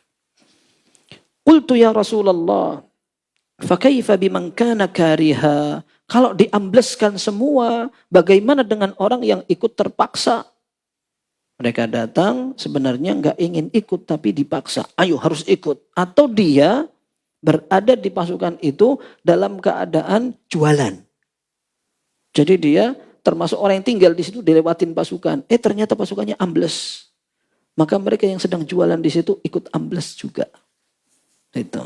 Qultu ya Rasulullah, fa kaifa biman kana kariha? Kalau diambleskan semua, bagaimana dengan orang yang ikut terpaksa? Mereka datang sebenarnya nggak ingin ikut tapi dipaksa. Ayo harus ikut. Atau dia berada di pasukan itu dalam keadaan jualan. Jadi dia termasuk orang yang tinggal di situ dilewatin pasukan. Ternyata pasukannya ambles. Maka mereka yang sedang jualan di situ ikut ambles juga. Itu.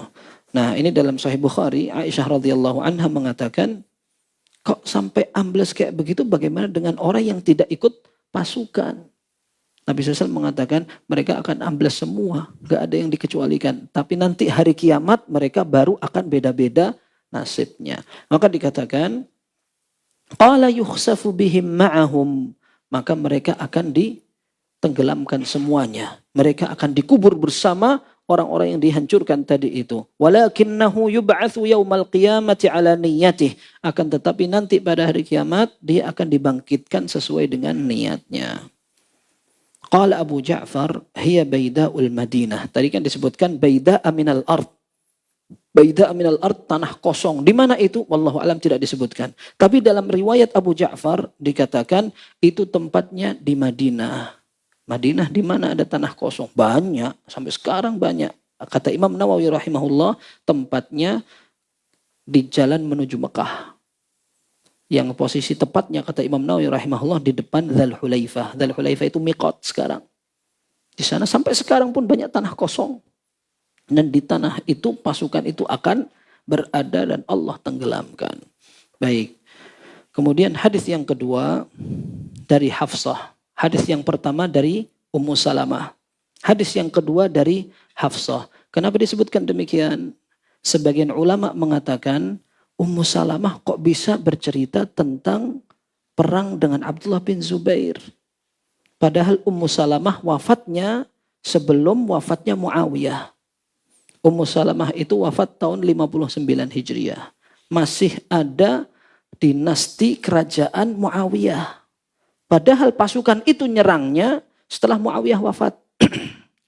Nah ini dalam Sahih Bukhari, Aisyah radhiyallahu anha mengatakan, kok sampai ambles kayak begitu, bagaimana dengan orang yang tidak ikut pasukan? Nabi SAW mengatakan mereka akan ambles semua, gak ada yang dikecualikan. Tapi nanti hari kiamat mereka baru akan beda-beda nasibnya. Maka dikatakan, qala yukhsafu bihim ma'ahum, maka mereka akan ditenggelamkan semuanya. Mereka akan dikubur bersama orang-orang yang dihancurkan tadi itu. Walakinnahu yub'atsu yaumal qiyamati ala niyyatih. Akan tetapi nanti pada hari kiamat dia akan dibangkitkan sesuai dengan niatnya. Qala Abu Ja'far hiya bayda'ul Madinah. Tadi kan disebutkan bayda'a minal ard. Bayda'a minal ard, tanah kosong. Di mana itu? Wallahu alam tidak disebutkan. Tapi dalam riwayat Abu Ja'far dikatakan itu tempatnya di Madinah. Madinah di mana ada tanah kosong? Banyak, sampai sekarang banyak. Kata Imam Nawawi rahimahullah, tempatnya di jalan menuju Mekah. Yang posisi tepatnya kata Imam Nawawi rahimahullah di depan Dzul Hulaifah. Dzul Hulaifah itu miqat sekarang. Di sana sampai sekarang pun banyak tanah kosong. Dan di tanah itu pasukan itu akan berada dan Allah tenggelamkan. Baik. Kemudian hadis yang kedua dari Hafsah. Hadis yang pertama dari Ummu Salamah. Hadis yang kedua dari Hafsah. Kenapa disebutkan demikian? Sebagian ulama mengatakan Ummu Salamah kok bisa bercerita tentang perang dengan Abdullah bin Zubair. Padahal Ummu Salamah wafatnya sebelum wafatnya Muawiyah. Ummu Salamah itu wafat tahun 59 Hijriah. Masih ada dinasti kerajaan Muawiyah. Padahal pasukan itu nyerangnya setelah Muawiyah wafat.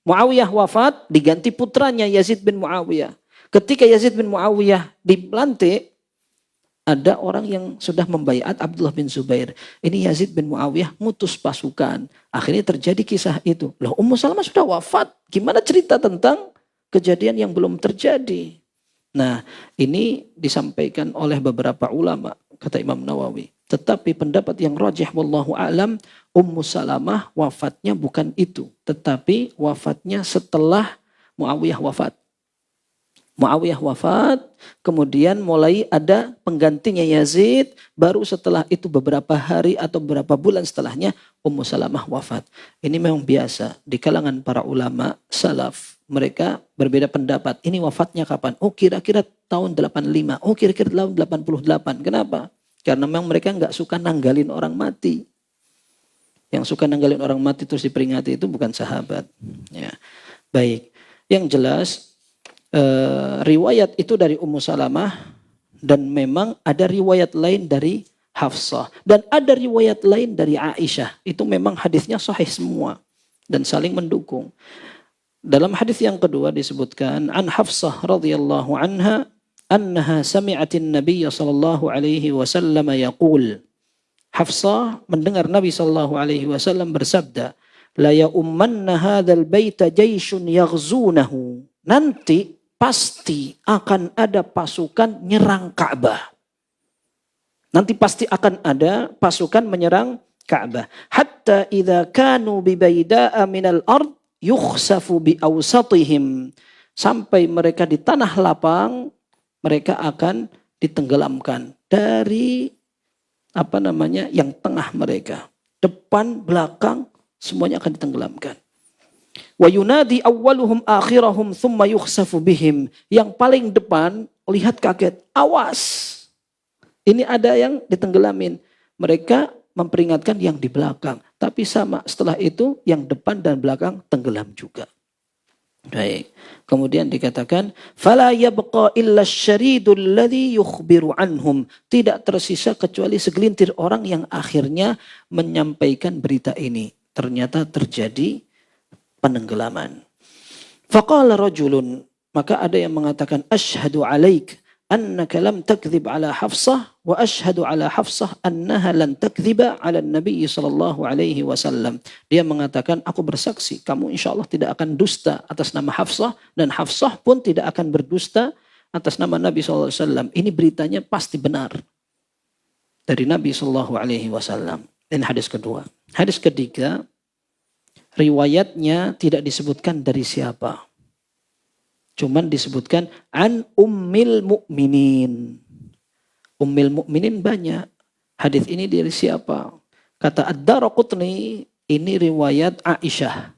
Muawiyah wafat diganti putranya Yazid bin Muawiyah. Ketika Yazid bin Muawiyah dilantik, ada orang yang sudah membaiat Abdullah bin Zubair. Ini Yazid bin Muawiyah mutus pasukan. Akhirnya terjadi kisah itu. Loh, Ummu Salamah sudah wafat. Gimana cerita tentang kejadian yang belum terjadi? Nah, ini disampaikan oleh beberapa ulama, kata Imam Nawawi. Tetapi pendapat yang rajih wallahu a'lam, Ummu Salamah wafatnya bukan itu. Tetapi wafatnya setelah Muawiyah wafat. Muawiyah wafat, kemudian mulai ada penggantinya Yazid, baru setelah itu beberapa hari atau beberapa bulan setelahnya Ummu Salamah wafat. Ini memang biasa di kalangan para ulama salaf. Mereka berbeda pendapat. Ini wafatnya kapan? Oh kira-kira tahun 85. Oh kira-kira tahun 88. Kenapa? Karena memang mereka nggak suka nanggalin orang mati. Yang suka nanggalin orang mati terus diperingati itu bukan sahabat. Ya. Baik. Yang jelas riwayat itu dari Ummu Salamah dan memang ada riwayat lain dari Hafsah dan ada riwayat lain dari Aisyah. Itu memang hadisnya sahih semua dan saling mendukung. Dalam hadis yang kedua disebutkan an Hafsah radhiyallahu anha annaha sami'atin Nabiy sallallahu alaihi wasallam yaqul. Hafsah mendengar Nabi sallallahu alaihi wasallam bersabda, la ya'ummanna hadzal baita jayshun yaghzunahu. Nanti pasti akan ada pasukan nyerang Ka'bah. Nanti pasti akan ada pasukan menyerang Ka'bah. Hatta idza kanu bi bayda'a minal ard yukhsafu bi awsatihim. Sampai mereka di tanah lapang, mereka akan ditenggelamkan dari yang tengah mereka. Depan, belakang, semuanya akan ditenggelamkan. Wa yunadi awwaluhum akhirahum thumma yukhsafu bihim. Yang paling depan lihat kaget, awas. Ini ada yang ditenggelamin. Mereka memperingatkan yang di belakang. Tapi sama setelah itu yang depan dan belakang tenggelam juga. Baik. Kemudian dikatakan fala yabqa illa asy-syaridul ladzi yukhbiru anhum. Tidak tersisa kecuali segelintir orang yang akhirnya menyampaikan berita ini. Ternyata terjadi penenggelaman. Faqala rajulun, maka ada yang mengatakan asyhadu alaik annaka lam takdzib ala Hafsah wa asyhadu ala Hafsah annaha lan takdziba ala Nabi sallallahu alaihi wasallam. Dia mengatakan aku bersaksi kamu insyaallah tidak akan dusta atas nama Hafsah dan Hafsah pun tidak akan berdusta atas nama Nabi sallallahu alaihi wasallam. Ini beritanya pasti benar dari Nabi sallallahu alaihi wasallam. Ini hadis kedua. Hadis ketiga, riwayatnya tidak disebutkan dari siapa. Cuman disebutkan an ummil mu'minin. Ummil mu'minin banyak. Hadis ini dari siapa? Kata Ad-Daraqutni, ini riwayat Aisyah.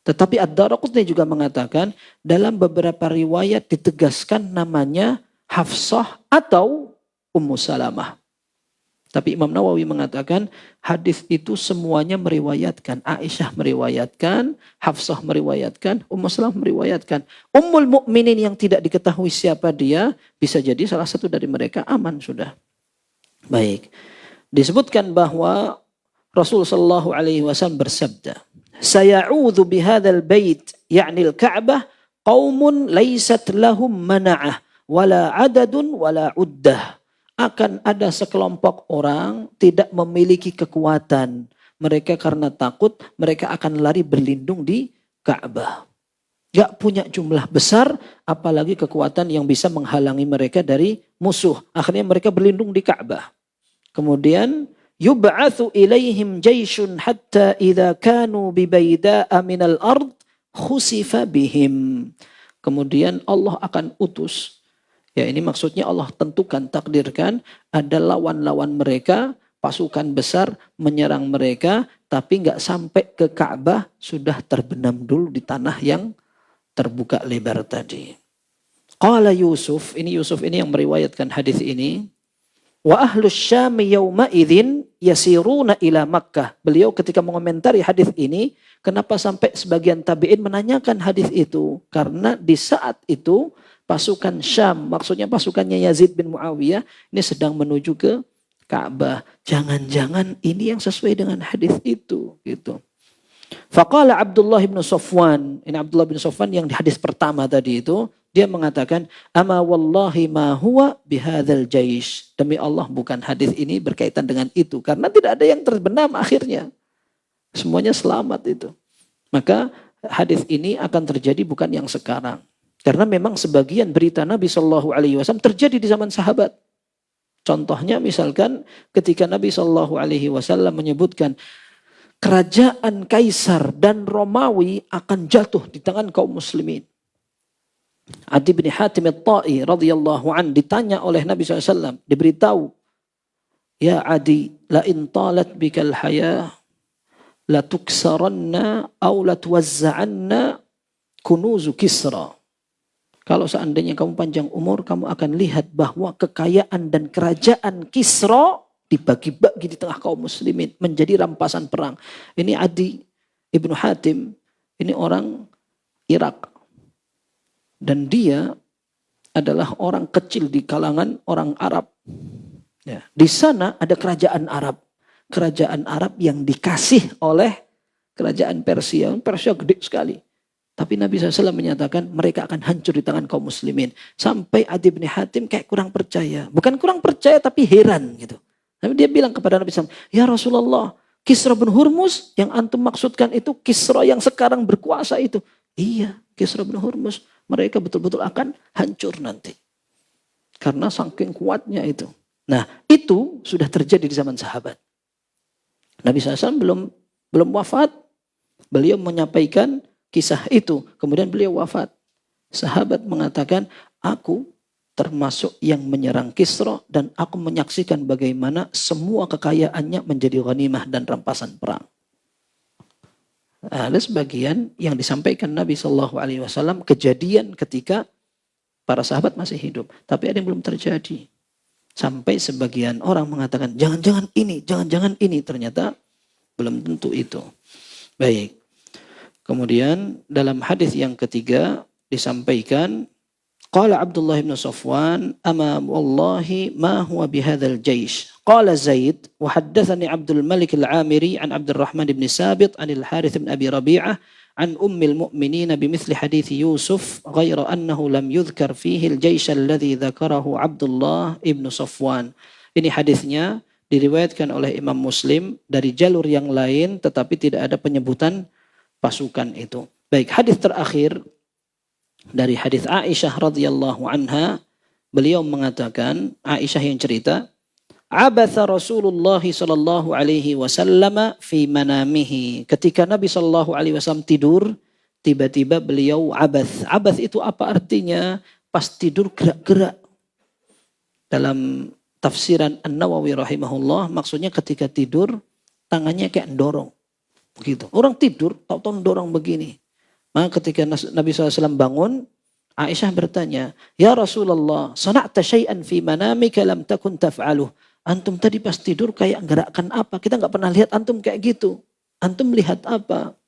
Tetapi Ad-Daraqutni juga mengatakan dalam beberapa riwayat ditegaskan namanya Hafsah atau Ummu Salamah. Tapi Imam Nawawi mengatakan hadis itu semuanya meriwayatkan. Aisyah meriwayatkan, Hafsah meriwayatkan, Ummu Salamah meriwayatkan. Ummul Mukminin yang tidak diketahui siapa dia, bisa jadi salah satu dari mereka aman sudah. Baik. Disebutkan bahwa Rasul sallallahu alaihi wasallam bersabda, "Saya'udzu bihadzal bait, ya'ni al-Ka'bah, qaumun laysat lahum mana'ah wala 'adadun wala 'uddah." Akan ada sekelompok orang tidak memiliki kekuatan. Mereka karena takut, mereka akan lari berlindung di Ka'bah. Gak punya jumlah besar, apalagi kekuatan yang bisa menghalangi mereka dari musuh. Akhirnya mereka berlindung di Ka'bah. Kemudian, yub'atsu ilaihim jayshun hatta idza kanu bibaida'a minal ard khusifa bihim. Kemudian Allah akan utus. Ya, ini maksudnya Allah tentukan, takdirkan ada lawan-lawan mereka, pasukan besar menyerang mereka, tapi nggak sampai ke Ka'bah, sudah terbenam dulu di tanah yang terbuka lebar tadi. Qala Yusuf ini yang meriwayatkan hadis ini. Wa ahlus Syam yauma idzin yasiruna ila Makkah. Beliau ketika mengomentari hadis ini, kenapa sampai sebagian tabi'in menanyakan hadis itu? Karena di saat itu pasukan Syam, maksudnya pasukannya Yazid bin Muawiyah, ini sedang menuju ke Ka'bah. Jangan-jangan ini yang sesuai dengan hadis itu, gitu. Faqala Abdullah bin Safwan, ini Abdullah bin Safwan yang di hadis pertama tadi itu, dia mengatakan, "Ama wallahi ma huwa bihadzal jaish." Demi Allah bukan hadis ini berkaitan dengan itu, karena tidak ada yang terbenam akhirnya. Semuanya selamat itu. Maka hadis ini akan terjadi bukan yang sekarang. Karena memang sebagian berita Nabi Shallallahu Alaihi Wasallam terjadi di zaman sahabat. Contohnya misalkan ketika Nabi Shallallahu Alaihi Wasallam menyebutkan kerajaan Kaisar dan Romawi akan jatuh di tangan kaum muslimin. Adi bin Hatim At-Ta'i radhiyallahu an ditanya oleh Nabi SAW, diberitahu, "Ya Adi, la in talat bikal hayah, la tuksaranna aw la tuwazza'anna kunuzu Kisra." Kalau seandainya kamu panjang umur, kamu akan lihat bahwa kekayaan dan kerajaan Kisra dibagi-bagi di tengah kaum muslimin menjadi rampasan perang. Ini Adi Ibnu Hatim, ini orang Irak. Dan dia adalah orang kecil di kalangan orang Arab. Ya, di sana ada kerajaan Arab. Kerajaan Arab yang dikasih oleh kerajaan Persia. Persia gede sekali. Tapi Nabi SAW menyatakan mereka akan hancur di tangan kaum muslimin. Sampai Adi bin Hatim kayak kurang percaya. Bukan kurang percaya tapi heran gitu. Tapi dia bilang kepada Nabi SAW, "Ya Rasulullah, Kisra bin Hurmuz yang antum maksudkan itu Kisra yang sekarang berkuasa itu." "Iya, Kisra bin Hurmuz. Mereka betul-betul akan hancur nanti." Karena saking kuatnya itu. Nah, itu sudah terjadi di zaman sahabat. Nabi SAW belum wafat. Beliau menyampaikan kisah itu. Kemudian beliau wafat. Sahabat mengatakan, "Aku termasuk yang menyerang Kisra dan aku menyaksikan bagaimana semua kekayaannya menjadi ghanimah dan rampasan perang." Ada sebagian yang disampaikan Nabi SAW kejadian ketika para sahabat masih hidup. Tapi ada yang belum terjadi. Sampai sebagian orang mengatakan, jangan-jangan ini. Ternyata belum tentu itu. Baik. Kemudian dalam hadis yang ketiga disampaikan, qala Abdullah bin Safwan, "Ama wallahi ma huwa bihadzal jaish." Qala Zaid wa haddatsani Abdul Malik Al-Amiri an Abdurrahman bin Sabit an Al-Harith bin Abi Rabi'ah an Ummil Mu'minin bimithli hadits Yusuf ghaira annahu lam yudhkar fihi al-jaish alladhi dzakarahu Abdullah ibn Safwan. Ini hadisnya diriwayatkan oleh Imam Muslim dari jalur yang lain tetapi tidak ada penyebutan pasukan itu. Baik, hadis terakhir dari hadis Aisyah radhiyallahu anha, beliau mengatakan, Aisyah yang cerita, "Abatha Rasulullah sallallahu alaihi wasallam fi manamihi." Ketika Nabi sallallahu alaihi wasallam tidur, tiba-tiba beliau abath. Abath itu apa artinya? Pas tidur gerak-gerak. Dalam tafsiran An-Nawawi rahimahullah, maksudnya ketika tidur tangannya kayak dorong. Begitu. Orang tidur, tahu-tahu dorong begini. Maka ketika Nabi SAW bangun, Aisyah bertanya, "Ya Rasulullah, sana'ta syai'an fi manamika lam takun taf'aluh." Antum tadi pas tidur kayak gerakkan apa? Kita nggak pernah lihat antum kayak gitu. Antum lihat apa?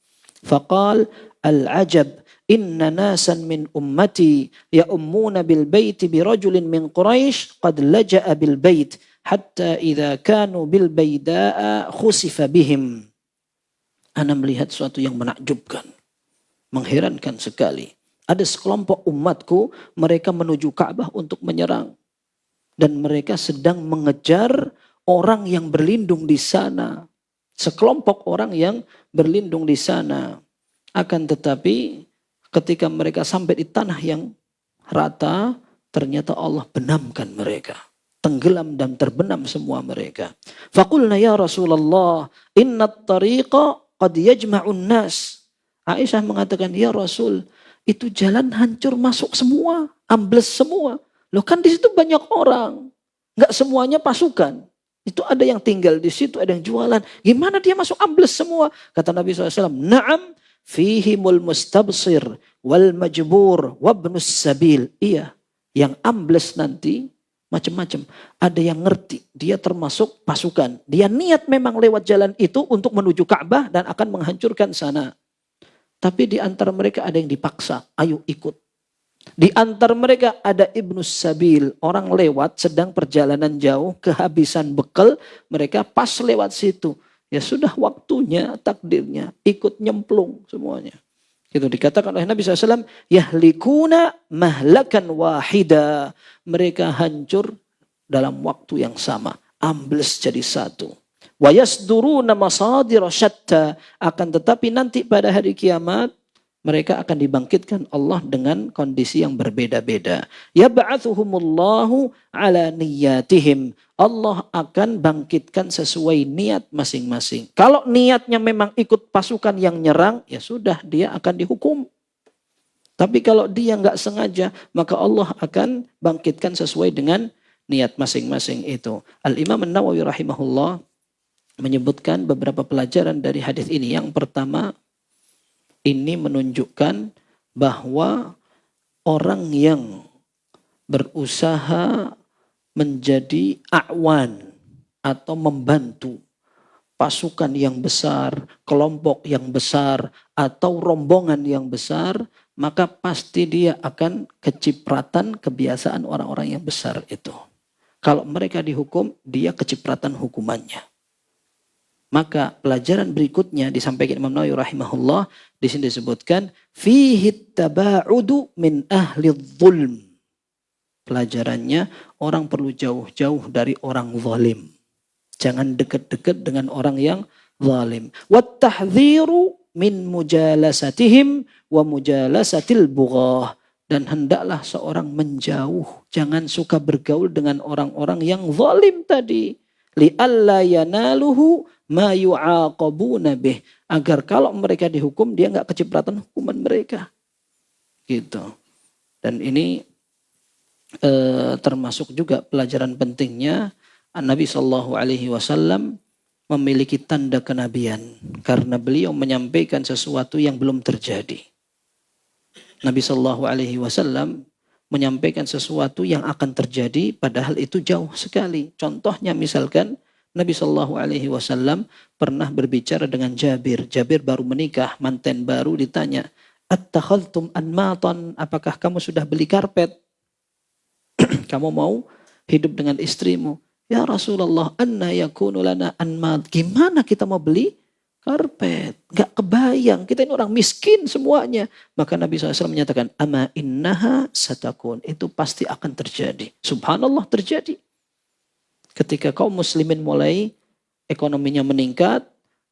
Faqal al-ajab inna nasan min ummati ya'ummuna bil baiti bi rajulin min Quraisy qad laja'a bil bait hatta idza kanu bil baida'a khusifa bihim. Ana melihat sesuatu yang menakjubkan, mengherankan sekali. Ada sekelompok umatku, mereka menuju Ka'bah untuk menyerang. Dan mereka sedang mengejar orang yang berlindung di sana. Sekelompok orang yang berlindung di sana. Akan tetapi ketika mereka sampai di tanah yang rata, ternyata Allah benamkan mereka. Tenggelam dan terbenam semua mereka. Faqulna ya Rasulullah, inna tariqa qad yajma'un nas. Aisyah mengatakan, ya Rasul, itu jalan hancur masuk semua, ambles semua. Loh kan di situ banyak orang, nggak semuanya pasukan. Itu ada yang tinggal di situ, ada yang jualan. Gimana dia masuk ambles semua? Kata Nabi SAW, na'am fihimul mustabsir wal majbur wabnus sabil. Iya, yang ambles nanti macam-macam. Ada yang ngerti, dia termasuk pasukan. Dia niat memang lewat jalan itu untuk menuju Ka'bah dan akan menghancurkan sana. Tapi di antara mereka ada yang dipaksa, ayo ikut. Di antara mereka ada Ibnus Sabil, orang lewat sedang perjalanan jauh, kehabisan bekal, mereka pas lewat situ. Ya sudah waktunya, takdirnya, ikut nyemplung semuanya. Itu dikatakan oleh Nabi SAW, yahlikuna mahlakan wahida. Mereka hancur dalam waktu yang sama, ambles jadi satu. Wa yasduruna masadira syatta, akan tetapi nanti pada hari kiamat mereka akan dibangkitkan Allah dengan kondisi yang berbeda-beda. Yab'atsuhumullahu ala niyatihim. Allah akan bangkitkan sesuai niat masing-masing. Kalau niatnya memang ikut pasukan yang nyerang, ya sudah dia akan dihukum. Tapi kalau dia nggak sengaja, maka Allah akan bangkitkan sesuai dengan niat masing-masing itu. Al-Imam An-Nawawi rahimahullah menyebutkan beberapa pelajaran dari hadis ini. Yang pertama, ini menunjukkan bahwa orang yang berusaha menjadi a'wan atau membantu pasukan yang besar, kelompok yang besar, atau rombongan yang besar, maka pasti dia akan kecipratan kebiasaan orang-orang yang besar itu. Kalau mereka dihukum, dia kecipratan hukumannya. Maka pelajaran berikutnya disampaikan Imam Nawawi rahimahullah, di sini disebutkan fihi taba'udu min ahli dzulm. Pelajarannya, orang perlu jauh-jauh dari orang zalim. Jangan dekat-dekat dengan orang yang zalim. Wat tahdhiru min mujalasatihim wa mujalasatil bughah. Dan hendaklah seorang menjauh, jangan suka bergaul dengan orang-orang yang zalim tadi. Li'alla yanaluhu ma yu'aqabuna bih, agar kalau mereka dihukum dia enggak kecipratan hukuman mereka. Gitu. Dan ini termasuk juga pelajaran pentingnya Nabi sallallahu alaihi wasallam memiliki tanda kenabian karena beliau menyampaikan sesuatu yang belum terjadi. Nabi sallallahu alaihi wasallam menyampaikan sesuatu yang akan terjadi padahal itu jauh sekali. Contohnya misalkan Nabi Shallallahu Alaihi Wasallam pernah berbicara dengan Jabir. Jabir baru menikah, manten baru, ditanya, "Attakhadhtum anmatan? Apakah kamu sudah beli karpet? Kamu mau hidup dengan istrimu?" "Ya Rasulullah, anna yakunu lana anmat?" Gimana kita mau beli karpet? Gak kebayang, kita ini orang miskin semuanya. Maka Nabi SAW menyatakan, "Ama innaha satakun." Itu pasti akan terjadi. Subhanallah, terjadi. Ketika kaum muslimin mulai ekonominya meningkat,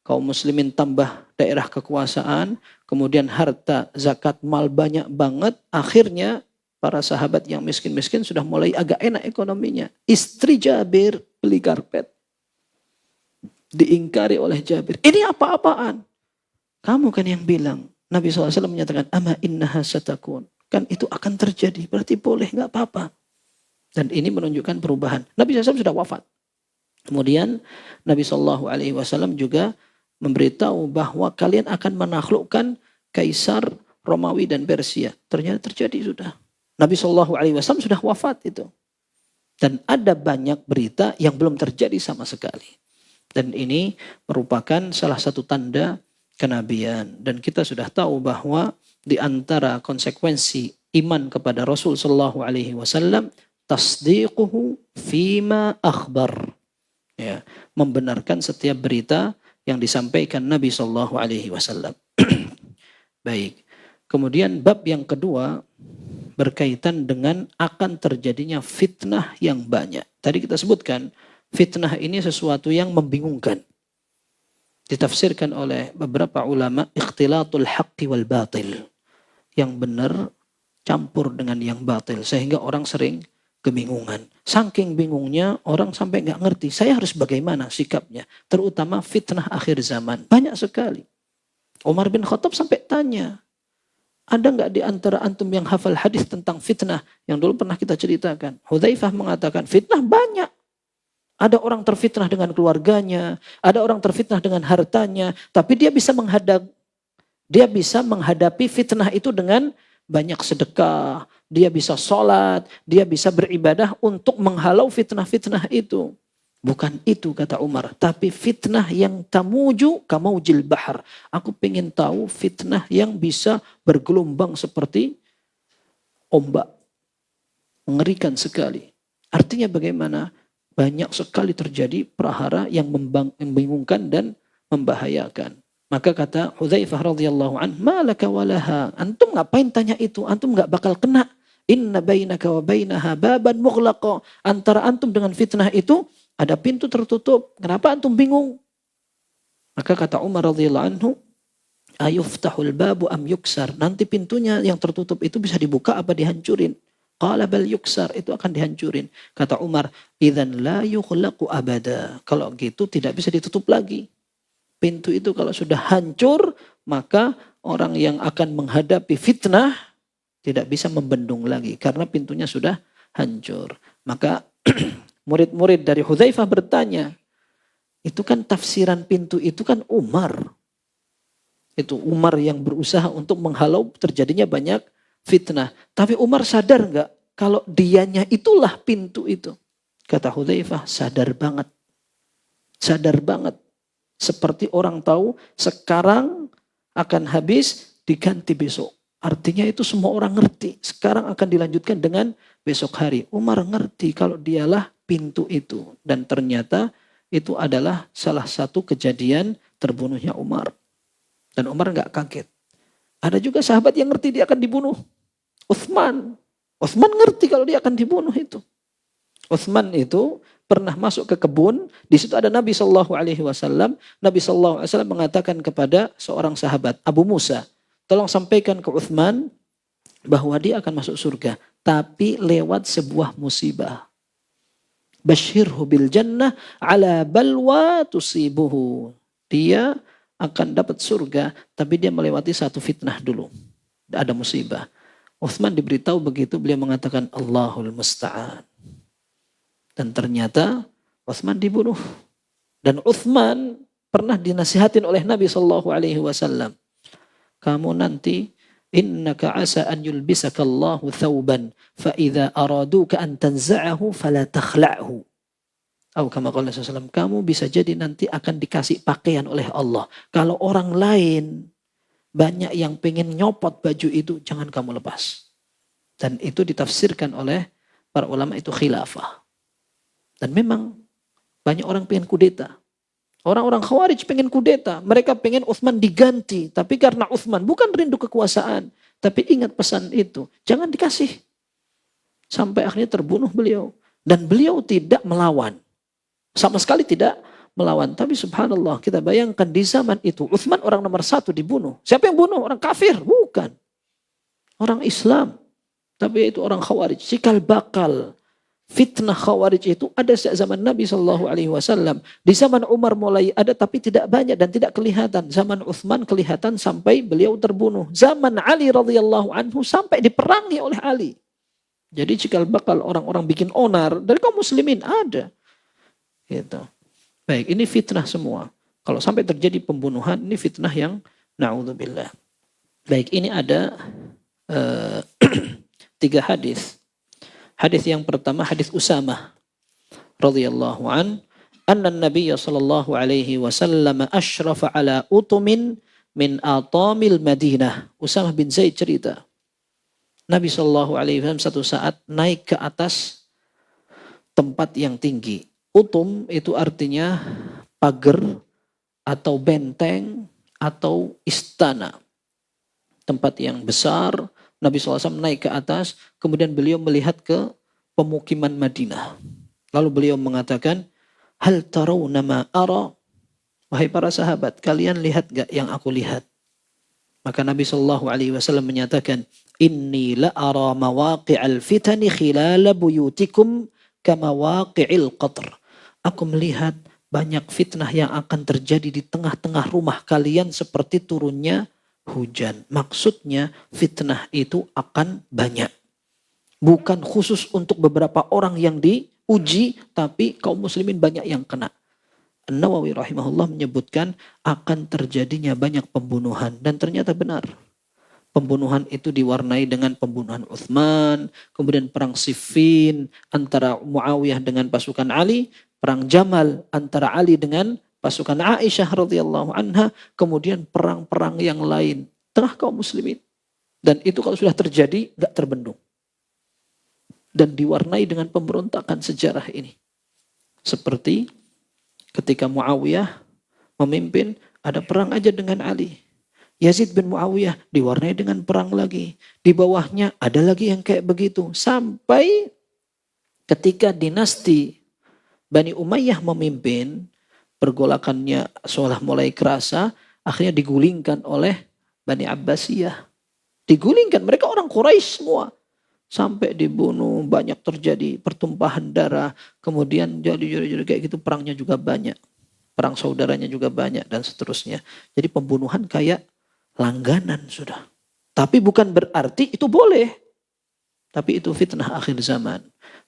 kaum muslimin tambah daerah kekuasaan, kemudian harta, zakat, mal banyak banget, akhirnya para sahabat yang miskin-miskin sudah mulai agak enak ekonominya. Istri Jabir beli karpet. Diingkari oleh Jabir. Ini apa-apaan? Kamu kan yang bilang. Nabi SAW menyatakan, "Ama innaha satakun." Kan itu akan terjadi, berarti boleh, gak apa-apa. Dan ini menunjukkan perubahan. Nabi SAW sudah wafat. Kemudian Nabi SAW juga memberitahu bahwa kalian akan menaklukkan kaisar Romawi dan Persia. Ternyata terjadi sudah. Nabi SAW sudah wafat itu. Dan ada banyak berita yang belum terjadi sama sekali. Dan ini merupakan salah satu tanda kenabian. Dan kita sudah tahu bahwa di antara konsekuensi iman kepada Rasul sallallahu alaihi wasallam tasdiquhu fima akhbar. Ya, membenarkan setiap berita yang disampaikan Nabi sallallahu alaihi wasallam. Baik. Kemudian bab yang kedua berkaitan dengan akan terjadinya fitnah yang banyak. Tadi kita sebutkan fitnah ini sesuatu yang membingungkan. Ditafsirkan oleh beberapa ulama ikhtilatul haqqi wal batil. Yang benar campur dengan yang batil sehingga orang sering kebingungan. Saking bingungnya orang sampai nggak ngerti saya harus bagaimana sikapnya. Terutama fitnah akhir zaman. Banyak sekali. Umar bin Khattab sampai tanya, ada nggak di antara antum yang hafal hadis tentang fitnah yang dulu pernah kita ceritakan? Hudzaifah mengatakan fitnah banyak. Ada orang terfitnah dengan keluarganya, ada orang terfitnah dengan hartanya, tapi dia bisa menghadapi fitnah itu dengan banyak sedekah, dia bisa sholat, dia bisa beribadah untuk menghalau fitnah-fitnah itu. Bukan itu kata Umar, tapi fitnah yang tamuju kamaujil bahar. Aku pengen tahu fitnah yang bisa bergelombang seperti ombak. Mengerikan sekali. Artinya bagaimana? Banyak sekali terjadi prahara yang membingungkan dan membahayakan. Maka kata Hudzaifah radhiyallahu anhu, "Malaka walaha?" Antum ngapain tanya itu? Antum enggak bakal kena. Inna bainaka wa bainaha baban mughlaqa. Antara antum dengan fitnah itu ada pintu tertutup. Kenapa antum bingung? Maka kata Umar radhiyallahu anhu, "Ayuftahul babu am yuksar?" Nanti pintunya yang tertutup itu bisa dibuka apa dihancurin? Qala bal yuksar, itu akan dihancurin. Kata Umar, "Idzan la yughlaqu abada." Kalau gitu tidak bisa ditutup lagi. Pintu itu kalau sudah hancur, maka orang yang akan menghadapi fitnah tidak bisa membendung lagi karena pintunya sudah hancur. Maka murid-murid dari Hudzaifah bertanya, itu kan tafsiran pintu itu kan Umar. Itu Umar yang berusaha untuk menghalau terjadinya banyak fitnah. Tapi Umar sadar nggak kalau dianya itulah pintu itu? Kata Hudzaifah, sadar banget. Sadar banget. Seperti orang tahu sekarang akan habis diganti besok. Artinya itu semua orang ngerti. Sekarang akan dilanjutkan dengan besok hari. Umar ngerti kalau dialah pintu itu. Dan ternyata itu adalah salah satu kejadian terbunuhnya Umar. Dan Umar nggak kaget. Ada juga sahabat yang ngerti dia akan dibunuh. Utsman. Utsman ngerti kalau dia akan dibunuh itu. Utsman itu pernah masuk ke kebun, di situ ada Nabi sallallahu alaihi wasallam. Nabi sallallahu alaihi wasallam mengatakan kepada seorang sahabat, Abu Musa, tolong sampaikan ke Utsman bahwa dia akan masuk surga, tapi lewat sebuah musibah. Basyirhu bil jannah ala balwa tusibuhu. Dia akan dapat surga, tapi dia melewati satu fitnah dulu. Ada musibah. Utsman diberitahu begitu, beliau mengatakan Allahul musta'an. Dan ternyata Utsman dibunuh. Dan Utsman pernah dinasihatin oleh Nabi sallallahu alaihi wasallam. Kamu nanti innaka asa an yulbisaka Allahu thawban fa idza araduka an tanza'ahu fala takhla'hu. Atau kama qala sallallahu, kamu bisa jadi nanti akan dikasih pakaian oleh Allah. Kalau orang lain banyak yang pengen nyopot baju itu, jangan kamu lepas. Dan itu ditafsirkan oleh para ulama itu khilafah. Dan memang banyak orang pengen kudeta. Orang-orang Khawarij pengen kudeta. Mereka pengen Utsman diganti. Tapi karena Utsman bukan rindu kekuasaan. Tapi ingat pesan itu. Jangan dikasih. Sampai akhirnya terbunuh beliau. Dan beliau tidak melawan. Sama sekali tidak melawan. Tapi subhanallah, kita bayangkan di zaman itu Utsman orang nomor 1 dibunuh. Siapa yang bunuh? Orang kafir? Bukan. Orang Islam. Tapi itu orang Khawarij. Cikal bakal. Fitnah Khawarij itu ada sejak zaman Nabi SAW. Di zaman Umar mulai ada tapi tidak banyak dan tidak kelihatan. Zaman Utsman kelihatan sampai beliau terbunuh. Zaman Ali radhiyallahu anhu sampai diperangi oleh Ali. Jadi cikal bakal orang-orang bikin onar dari kaum muslimin ada. Gitu. Baik, ini fitnah semua. Kalau sampai terjadi pembunuhan, ini fitnah yang na'udzubillah. Baik, ini ada 3 hadis. Hadis yang pertama hadis Usamah radhiyallahu anna Nabiy sallallahu alaihi wasallam asyrafa ala utumin min atamil Madinah. Usamah bin Zaid cerita, Nabi sallallahu alaihi wasallam satu saat naik ke atas tempat yang tinggi. Utum itu artinya pagar atau benteng atau istana. Tempat yang besar, Nabi SAW naik ke atas, kemudian beliau melihat ke pemukiman Madinah. Lalu beliau mengatakan, hal tarawna ma ara? Wahai para sahabat, kalian lihat gak yang aku lihat? Maka Nabi SAW menyatakan, inni la ara mawaqi'al fitani khilala buyutikum kama waqi'il qatr. Aku melihat banyak fitnah yang akan terjadi di tengah-tengah rumah kalian seperti turunnya hujan. Maksudnya fitnah itu akan banyak. Bukan khusus untuk beberapa orang yang diuji, tapi kaum muslimin banyak yang kena. An-Nawawi rahimahullah menyebutkan akan terjadinya banyak pembunuhan. Dan ternyata benar. Pembunuhan itu diwarnai dengan pembunuhan Uthman, kemudian perang Siffin antara Muawiyah dengan pasukan Ali, perang Jamal antara Ali dengan pasukan Aisyah radhiyallahu anha, kemudian perang-perang yang lain tengah kaum muslimin. Dan itu kalau sudah terjadi enggak terbendung. Dan diwarnai dengan pemberontakan sejarah ini. Seperti ketika Muawiyah memimpin, ada perang aja dengan Ali. Yazid bin Muawiyah diwarnai dengan perang lagi. Di bawahnya ada lagi yang kayak begitu. Sampai ketika dinasti Bani Umayyah memimpin, pergolakannya seolah mulai kerasa, akhirnya digulingkan oleh Bani Abbasiyah. Digulingkan, mereka orang Quraisy semua. Sampai dibunuh, banyak terjadi pertumpahan darah. Kemudian jadi kayak gitu, perangnya juga banyak. Perang saudaranya juga banyak dan seterusnya. Jadi pembunuhan kayak langganan sudah. Tapi bukan berarti itu boleh. Tapi itu fitnah akhir zaman.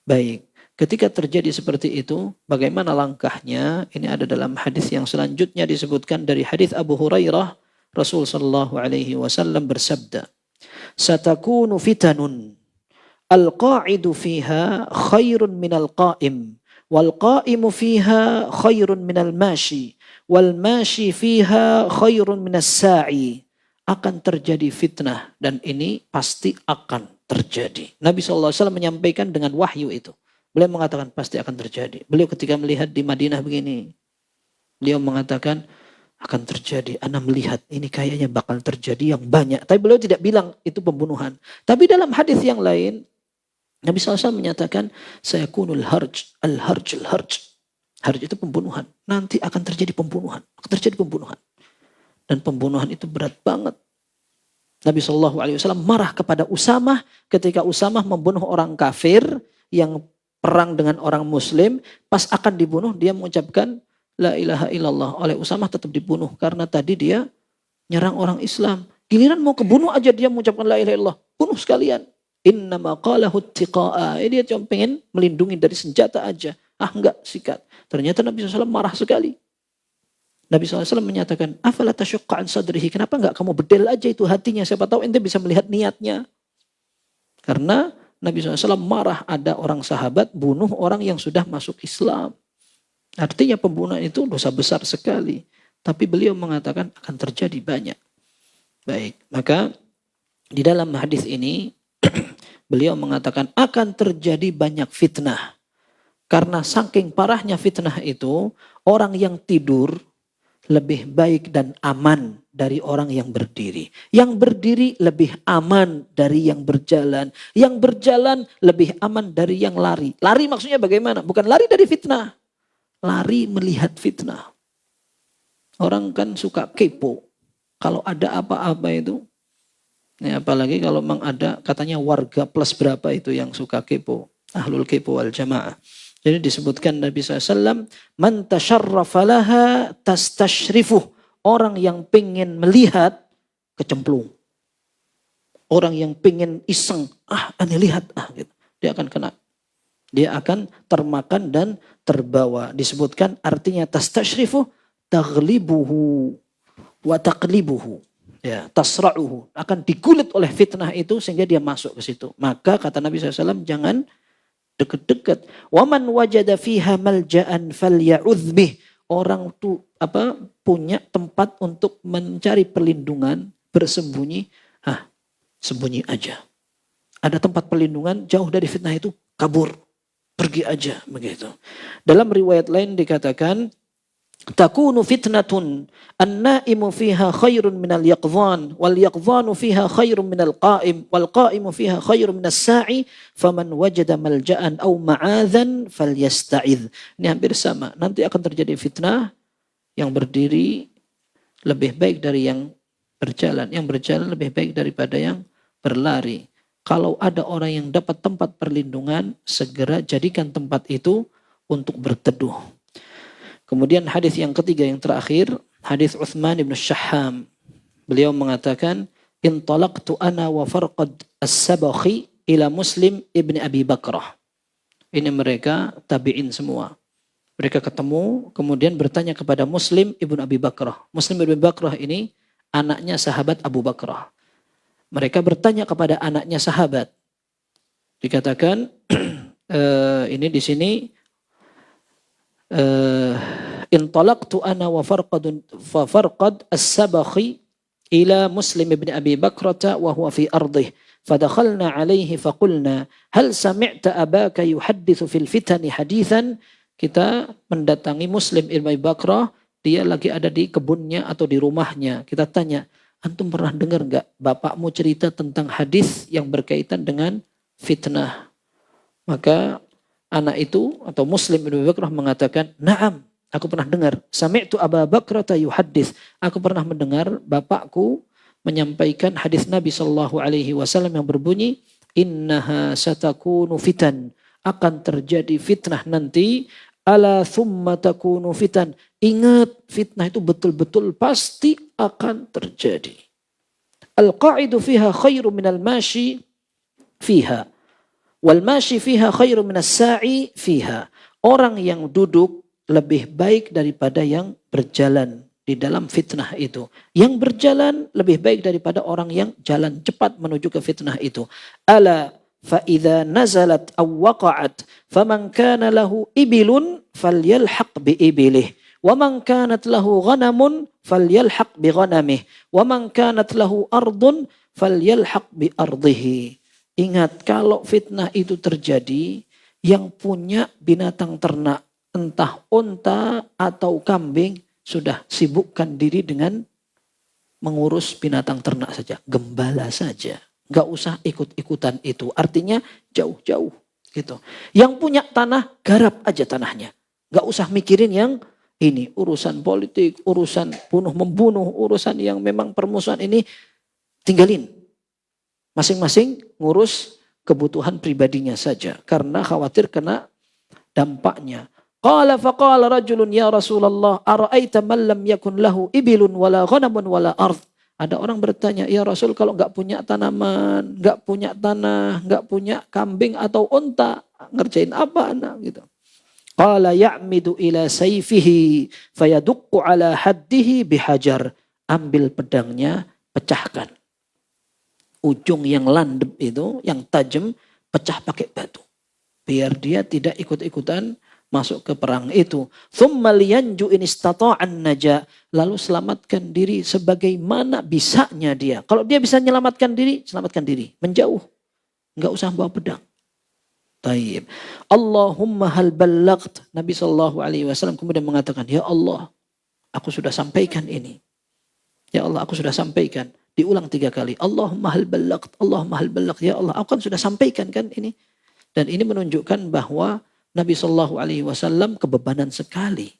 Baik. Ketika terjadi seperti itu, bagaimana langkahnya? Ini ada dalam hadis yang selanjutnya disebutkan dari hadis Abu Hurairah. Rasul sallallahu alaihi wasallam bersabda, "Satakunu fitanun al-qa'idu fiha khairun minal qa'im, wal qa'imu fiha khairun minal mashi, wal mashi fiha khairun minas sa'i." Akan terjadi fitnah dan ini pasti akan terjadi. Nabi SAW menyampaikan dengan wahyu itu. Beliau mengatakan pasti akan terjadi. Beliau ketika melihat di Madinah begini, beliau mengatakan akan terjadi. Ana melihat ini kayaknya bakal terjadi yang banyak. Tapi beliau tidak bilang itu pembunuhan. Tapi dalam hadis yang lain, Nabi SAW menyatakan, sayakunul harj, al-harj, al-harj. Harj itu pembunuhan. Nanti akan terjadi pembunuhan. Akan terjadi pembunuhan. Dan pembunuhan itu berat banget. Nabi SAW marah kepada Usamah ketika Usamah membunuh orang kafir yang perang dengan orang muslim, pas akan dibunuh dia mengucapkan la ilaha illallah. Oleh Usamah tetap dibunuh karena tadi dia nyerang orang Islam. Giliran mau kebunuh aja dia mengucapkan la ilaha illallah, bunuh sekalian. Innama qalahu tiqa'a. Dia cuma pengen melindungi dari senjata aja. Ah enggak, sikat. Ternyata Nabi SAW marah sekali. Nabi SAW menyatakan, afala tasyukka an sadrihi. Kenapa enggak kamu bedel aja itu hatinya. Siapa tahu ente bisa melihat niatnya. Karena Nabi SAW marah ada orang sahabat bunuh orang yang sudah masuk Islam. Artinya pembunuhan itu dosa besar sekali. Tapi beliau mengatakan akan terjadi banyak. Baik, maka di dalam hadis ini beliau mengatakan akan terjadi banyak fitnah. Karena saking parahnya fitnah itu, orang yang tidur lebih baik dan aman dari orang yang berdiri. Yang berdiri lebih aman dari yang berjalan. Yang berjalan lebih aman dari yang lari. Lari maksudnya bagaimana? Bukan lari dari fitnah. Lari melihat fitnah. Orang kan suka kepo. Kalau ada apa-apa itu. Ya, apalagi kalau memang ada katanya warga plus berapa itu yang suka kepo. Ahlul kepo wal jamaah. Jadi disebutkan Nabi SAW, man tasyarrafa laha tastashrifuh. Orang yang pengen melihat, kecemplung. Orang yang pengen iseng, aneh lihat, gitu. Dia akan kena. Dia akan termakan dan terbawa. Disebutkan artinya tastashrifuh, taghlibuhu, wa taqlibuhu. Ya, tasra'uhu. Akan digulit oleh fitnah itu sehingga dia masuk ke situ. Maka kata Nabi SAW, jangan Deket-deket. Waman wajada fiha malja'an falya'udz bih. Orang tuh punya tempat untuk mencari perlindungan, bersembunyi, sembunyi aja. Ada tempat perlindungan jauh dari fitnah itu, kabur, pergi aja begitu. Dalam riwayat lain dikatakan, takunu fitnatun an-naimu fiha khairun minal yaqdhan wal yaqdhanu fiha khairun minal qa'im wal qa'imu fiha khairun minas sa'i faman wajada malja'an aw ma'adhan falyasta'idz. Ini hampir sama. Nanti akan terjadi fitnah, yang berdiri lebih baik dari yang berjalan lebih baik daripada yang berlari. Kalau ada orang yang dapat tempat perlindungan, segera jadikan tempat itu untuk berteduh. Kemudian hadis yang ketiga yang terakhir, hadis Uthman ibn Shahham. Beliau mengatakan, intalaqtu ana wa Farqad as-Sabakhi ila Muslim ibn Abi Bakrah. Ini mereka tabi'in semua. Mereka ketemu, kemudian bertanya kepada Muslim ibn Abi Bakrah. Muslim ibn Abi Bakrah ini anaknya sahabat Abu Bakrah. Mereka bertanya kepada anaknya sahabat. Dikatakan, ini di sini, intalaqtu ana wa Farqad as-Sabakhi ila Muslim ibn Abi Bakrata wa huwa fi ardih. Fadakhalna alaihi faqulna hal sami'ta abaka yuhaddithu fil fitani hadithan. Kita mendatangi Muslim ibn Abi Bakrah, dia lagi ada di kebunnya atau di rumahnya. Kita tanya, antum pernah dengar enggak bapakmu cerita tentang hadis yang berkaitan dengan fitnah? Maka anak itu atau Muslim ibn Abi Bakrah mengatakan, na'am, aku pernah dengar. Sami'tu Aba Bakrata yuhaddits. Aku pernah mendengar bapakku menyampaikan hadis Nabi SAW yang berbunyi, innaha satakunu fitan. Akan terjadi fitnah nanti. Ala thumma takunu fitan. Ingat, fitnah itu betul-betul pasti akan terjadi. Al-qa'idu fiha khairu minal mashi fiha. Wal mashi fiha khairu minas sa'i fiha. Orang yang duduk lebih baik daripada yang berjalan di dalam fitnah itu. Yang berjalan lebih baik daripada orang yang jalan cepat menuju ke fitnah itu. Ala فَإِذَا نَزَلَتْ أَوْ وَقَعَتْ فَمَنْ كَانَ لَهُ إِبِلٌ فَلْيَلْحَقْ بِإِبِلِهِ وَمَنْ كَانَتْ لَهُ غَنَمٌ فَلْيَلْحَقْ بِغَنَمِهِ وَمَنْ كَانَتْ لَهُ أَرْضٌ فَلْيَلْحَقْ بِأَرْضِهِ. Ingat, kalau fitnah itu terjadi, yang punya binatang ternak, entah unta atau kambing, sudah sibukkan diri dengan mengurus binatang ternak saja, gembala saja. Gak usah ikut-ikutan itu. Artinya jauh-jauh gitu. Yang punya tanah, garap aja tanahnya. Gak usah mikirin yang ini. Urusan politik, urusan bunuh-membunuh, urusan yang memang permusuhan ini. Tinggalin. Masing-masing ngurus kebutuhan pribadinya saja. Karena khawatir kena dampaknya. Qala faqala rajulun ya Rasulullah. Ara'aita man lam yakun lahu ibilun wala ghanamun wala ardh. Ada orang bertanya, ya Rasul kalau nggak punya tanaman, nggak punya tanah, nggak punya kambing atau unta, ngerjain apa anak gitu. Qala ya'midu ila sayfihi fayadukku ala haddihi bihajar. Ambil pedangnya, pecahkan. Ujung yang landep itu, yang tajam, pecah pakai batu. Biar dia tidak ikut-ikutan masuk ke perang itu. Thumma liyanju in istata'an naja. Lalu selamatkan diri sebagaimana bisanya dia. Kalau dia bisa menyelamatkan diri, selamatkan diri. Menjauh. Enggak usah bawa pedang. Taib. Allahumma hal ballagt. Nabi SAW kemudian mengatakan, ya Allah, aku sudah sampaikan ini. Ya Allah, aku sudah sampaikan. Diulang 3 kali. Allahumma hal ballagt. Allahumma hal ballagt. Ya Allah, aku kan sudah sampaikan kan ini. Dan ini menunjukkan bahwa Nabi SAW kebebanan sekali.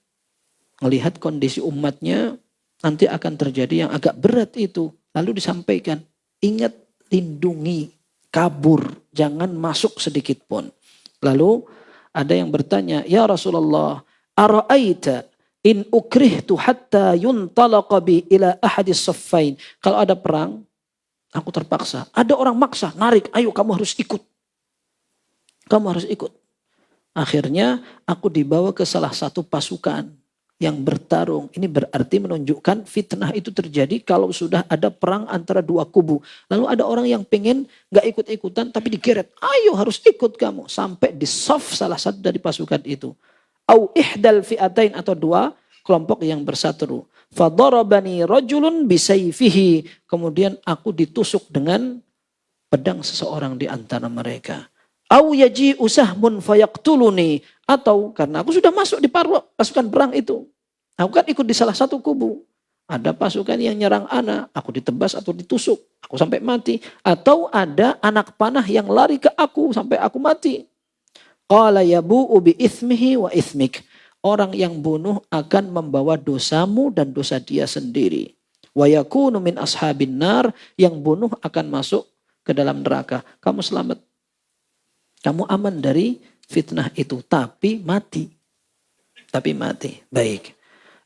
Melihat kondisi umatnya nanti akan terjadi yang agak berat itu. Lalu disampaikan, ingat lindungi, kabur, jangan masuk sedikit pun. Lalu ada yang bertanya, ya Rasulullah, ara'aita in ukrihtu hatta yuntalaqa bi ila ahadis saffain. Kalau ada perang, aku terpaksa. Ada orang maksa, narik, ayo kamu harus ikut. Kamu harus ikut. Akhirnya aku dibawa ke salah satu pasukan. yang bertarung. Ini berarti menunjukkan fitnah itu terjadi kalau sudah ada perang antara dua kubu. Lalu ada orang yang pengen gak ikut-ikutan tapi digeret. Ayo harus ikut kamu. Sampai di soft salah satu dari pasukan itu. Au ihdal fi'atain atau dua kelompok yang bersatu. Fadarabani rajulun bisayfihi. Kemudian aku ditusuk dengan pedang seseorang di antara mereka. Au yaji usahmun fayaqtuluni, atau karena aku sudah masuk di pasukan perang itu. Aku kan ikut di salah satu kubu. Ada pasukan yang nyerang anak, aku ditebas atau ditusuk, aku sampai mati. Atau ada anak panah yang lari ke aku sampai aku mati. Qala yabu'u bi ithmihi wa ithmik. Orang yang bunuh akan membawa dosamu dan dosa dia sendiri. Wa yakunu min ashabin nar, yang bunuh akan masuk ke dalam neraka. Kamu selamat. Kamu aman dari fitnah itu, tapi mati. Tapi mati. Baik.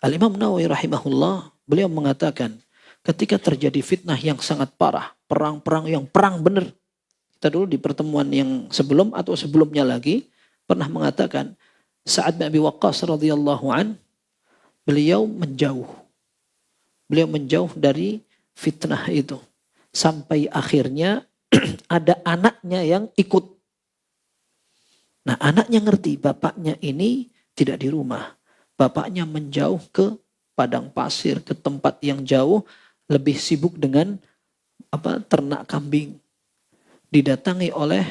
Al-Imam Nawawi rahimahullah, beliau mengatakan, ketika terjadi fitnah yang sangat parah, perang-perang yang perang benar. Kita dulu di pertemuan yang sebelum atau sebelumnya lagi, pernah mengatakan, Sa'ad bin Abi Waqqas radhiyallahu an, beliau menjauh. Beliau menjauh dari fitnah itu. Sampai akhirnya ada anaknya yang ikut. Nah, anaknya ngerti bapaknya ini tidak di rumah. Bapaknya menjauh ke padang pasir, ke tempat yang jauh, lebih sibuk dengan ternak kambing. Didatangi oleh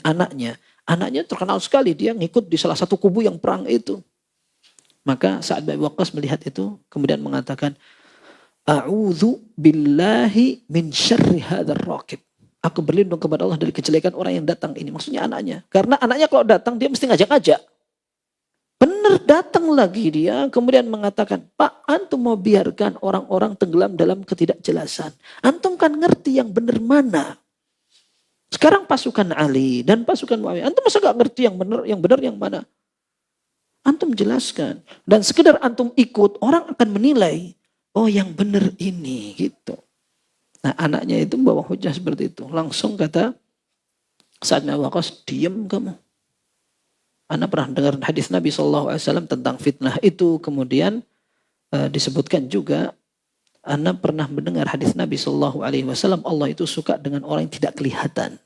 anaknya. Anaknya terkenal sekali, dia ngikut di salah satu kubu yang perang itu. Maka Sa'ad bin Abi Waqqas melihat itu, kemudian mengatakan, A'udzu billahi min syarri hadzal raqib. Aku berlindung kepada Allah dari kejelekan orang yang datang ini. Maksudnya anaknya. Karena anaknya kalau datang dia mesti ngajak-ngajak. Benar datang lagi dia. Kemudian mengatakan, Pak, antum mau biarkan orang-orang tenggelam dalam ketidakjelasan. Antum kan ngerti yang benar mana. Sekarang pasukan Ali dan pasukan Muawiyah. Antum masa gak ngerti yang benar yang mana. Antum jelaskan. Dan sekedar antum ikut, orang akan menilai. Oh yang benar ini gitu. Nah anaknya itu bawa hujah seperti itu. Langsung kata Sa'ad bin Abi Waqqas, diam kamu. Ana pernah dengar hadis Nabi SAW tentang fitnah itu. Kemudian disebutkan juga, Ana pernah mendengar hadis Nabi SAW, Allah itu suka dengan orang yang tidak kelihatan.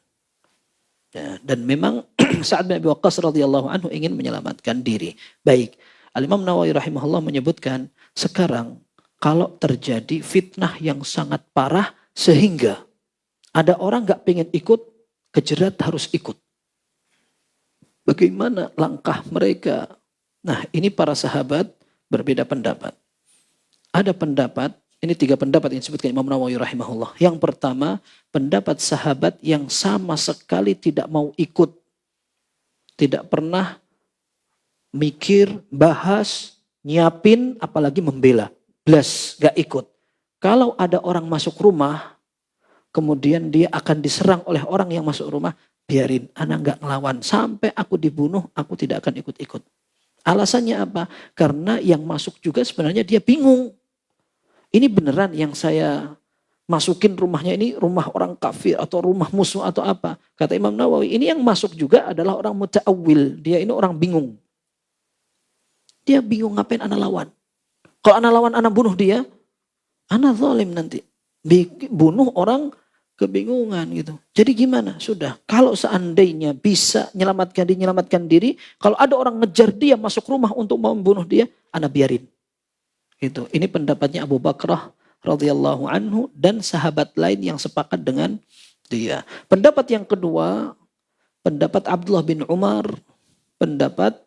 Ya, dan memang Sa'ad bin Abi Waqqas radhiyallahu anhu ingin menyelamatkan diri. Baik, Al-Imam Nawawi rahimahullah menyebutkan, sekarang kalau terjadi fitnah yang sangat parah, sehingga ada orang gak pengen ikut, kejerat harus ikut. Bagaimana langkah mereka? Nah ini para sahabat berbeda pendapat. Ada pendapat, ini 3 pendapat yang disebutkan Imam Nawawi rahimahullah. Yang pertama, pendapat sahabat yang sama sekali tidak mau ikut. Tidak pernah mikir, bahas, nyiapin, apalagi membela. Blas, gak ikut. Kalau ada orang masuk rumah, kemudian dia akan diserang oleh orang yang masuk rumah, biarin, anak gak ngelawan. Sampai aku dibunuh, aku tidak akan ikut-ikut. Alasannya apa? Karena yang masuk juga sebenarnya dia bingung. Ini beneran yang saya masukin rumahnya ini rumah orang kafir atau rumah musuh atau apa? Kata Imam Nawawi, ini yang masuk juga adalah orang muta'awil. Dia ini orang bingung. Dia bingung ngapain anak lawan. Kalau anak lawan, anak bunuh dia, anak zalim nanti. Bunuh orang kebingungan gitu. Jadi gimana? Sudah. Kalau seandainya bisa menyelamatkan diri. Kalau ada orang ngejar dia masuk rumah untuk membunuh dia, anak biarin. Gitu. Ini pendapatnya Abu Bakrah radhiyallahu anhu dan sahabat lain yang sepakat dengan dia. Pendapat yang kedua, pendapat Abdullah bin Umar, pendapat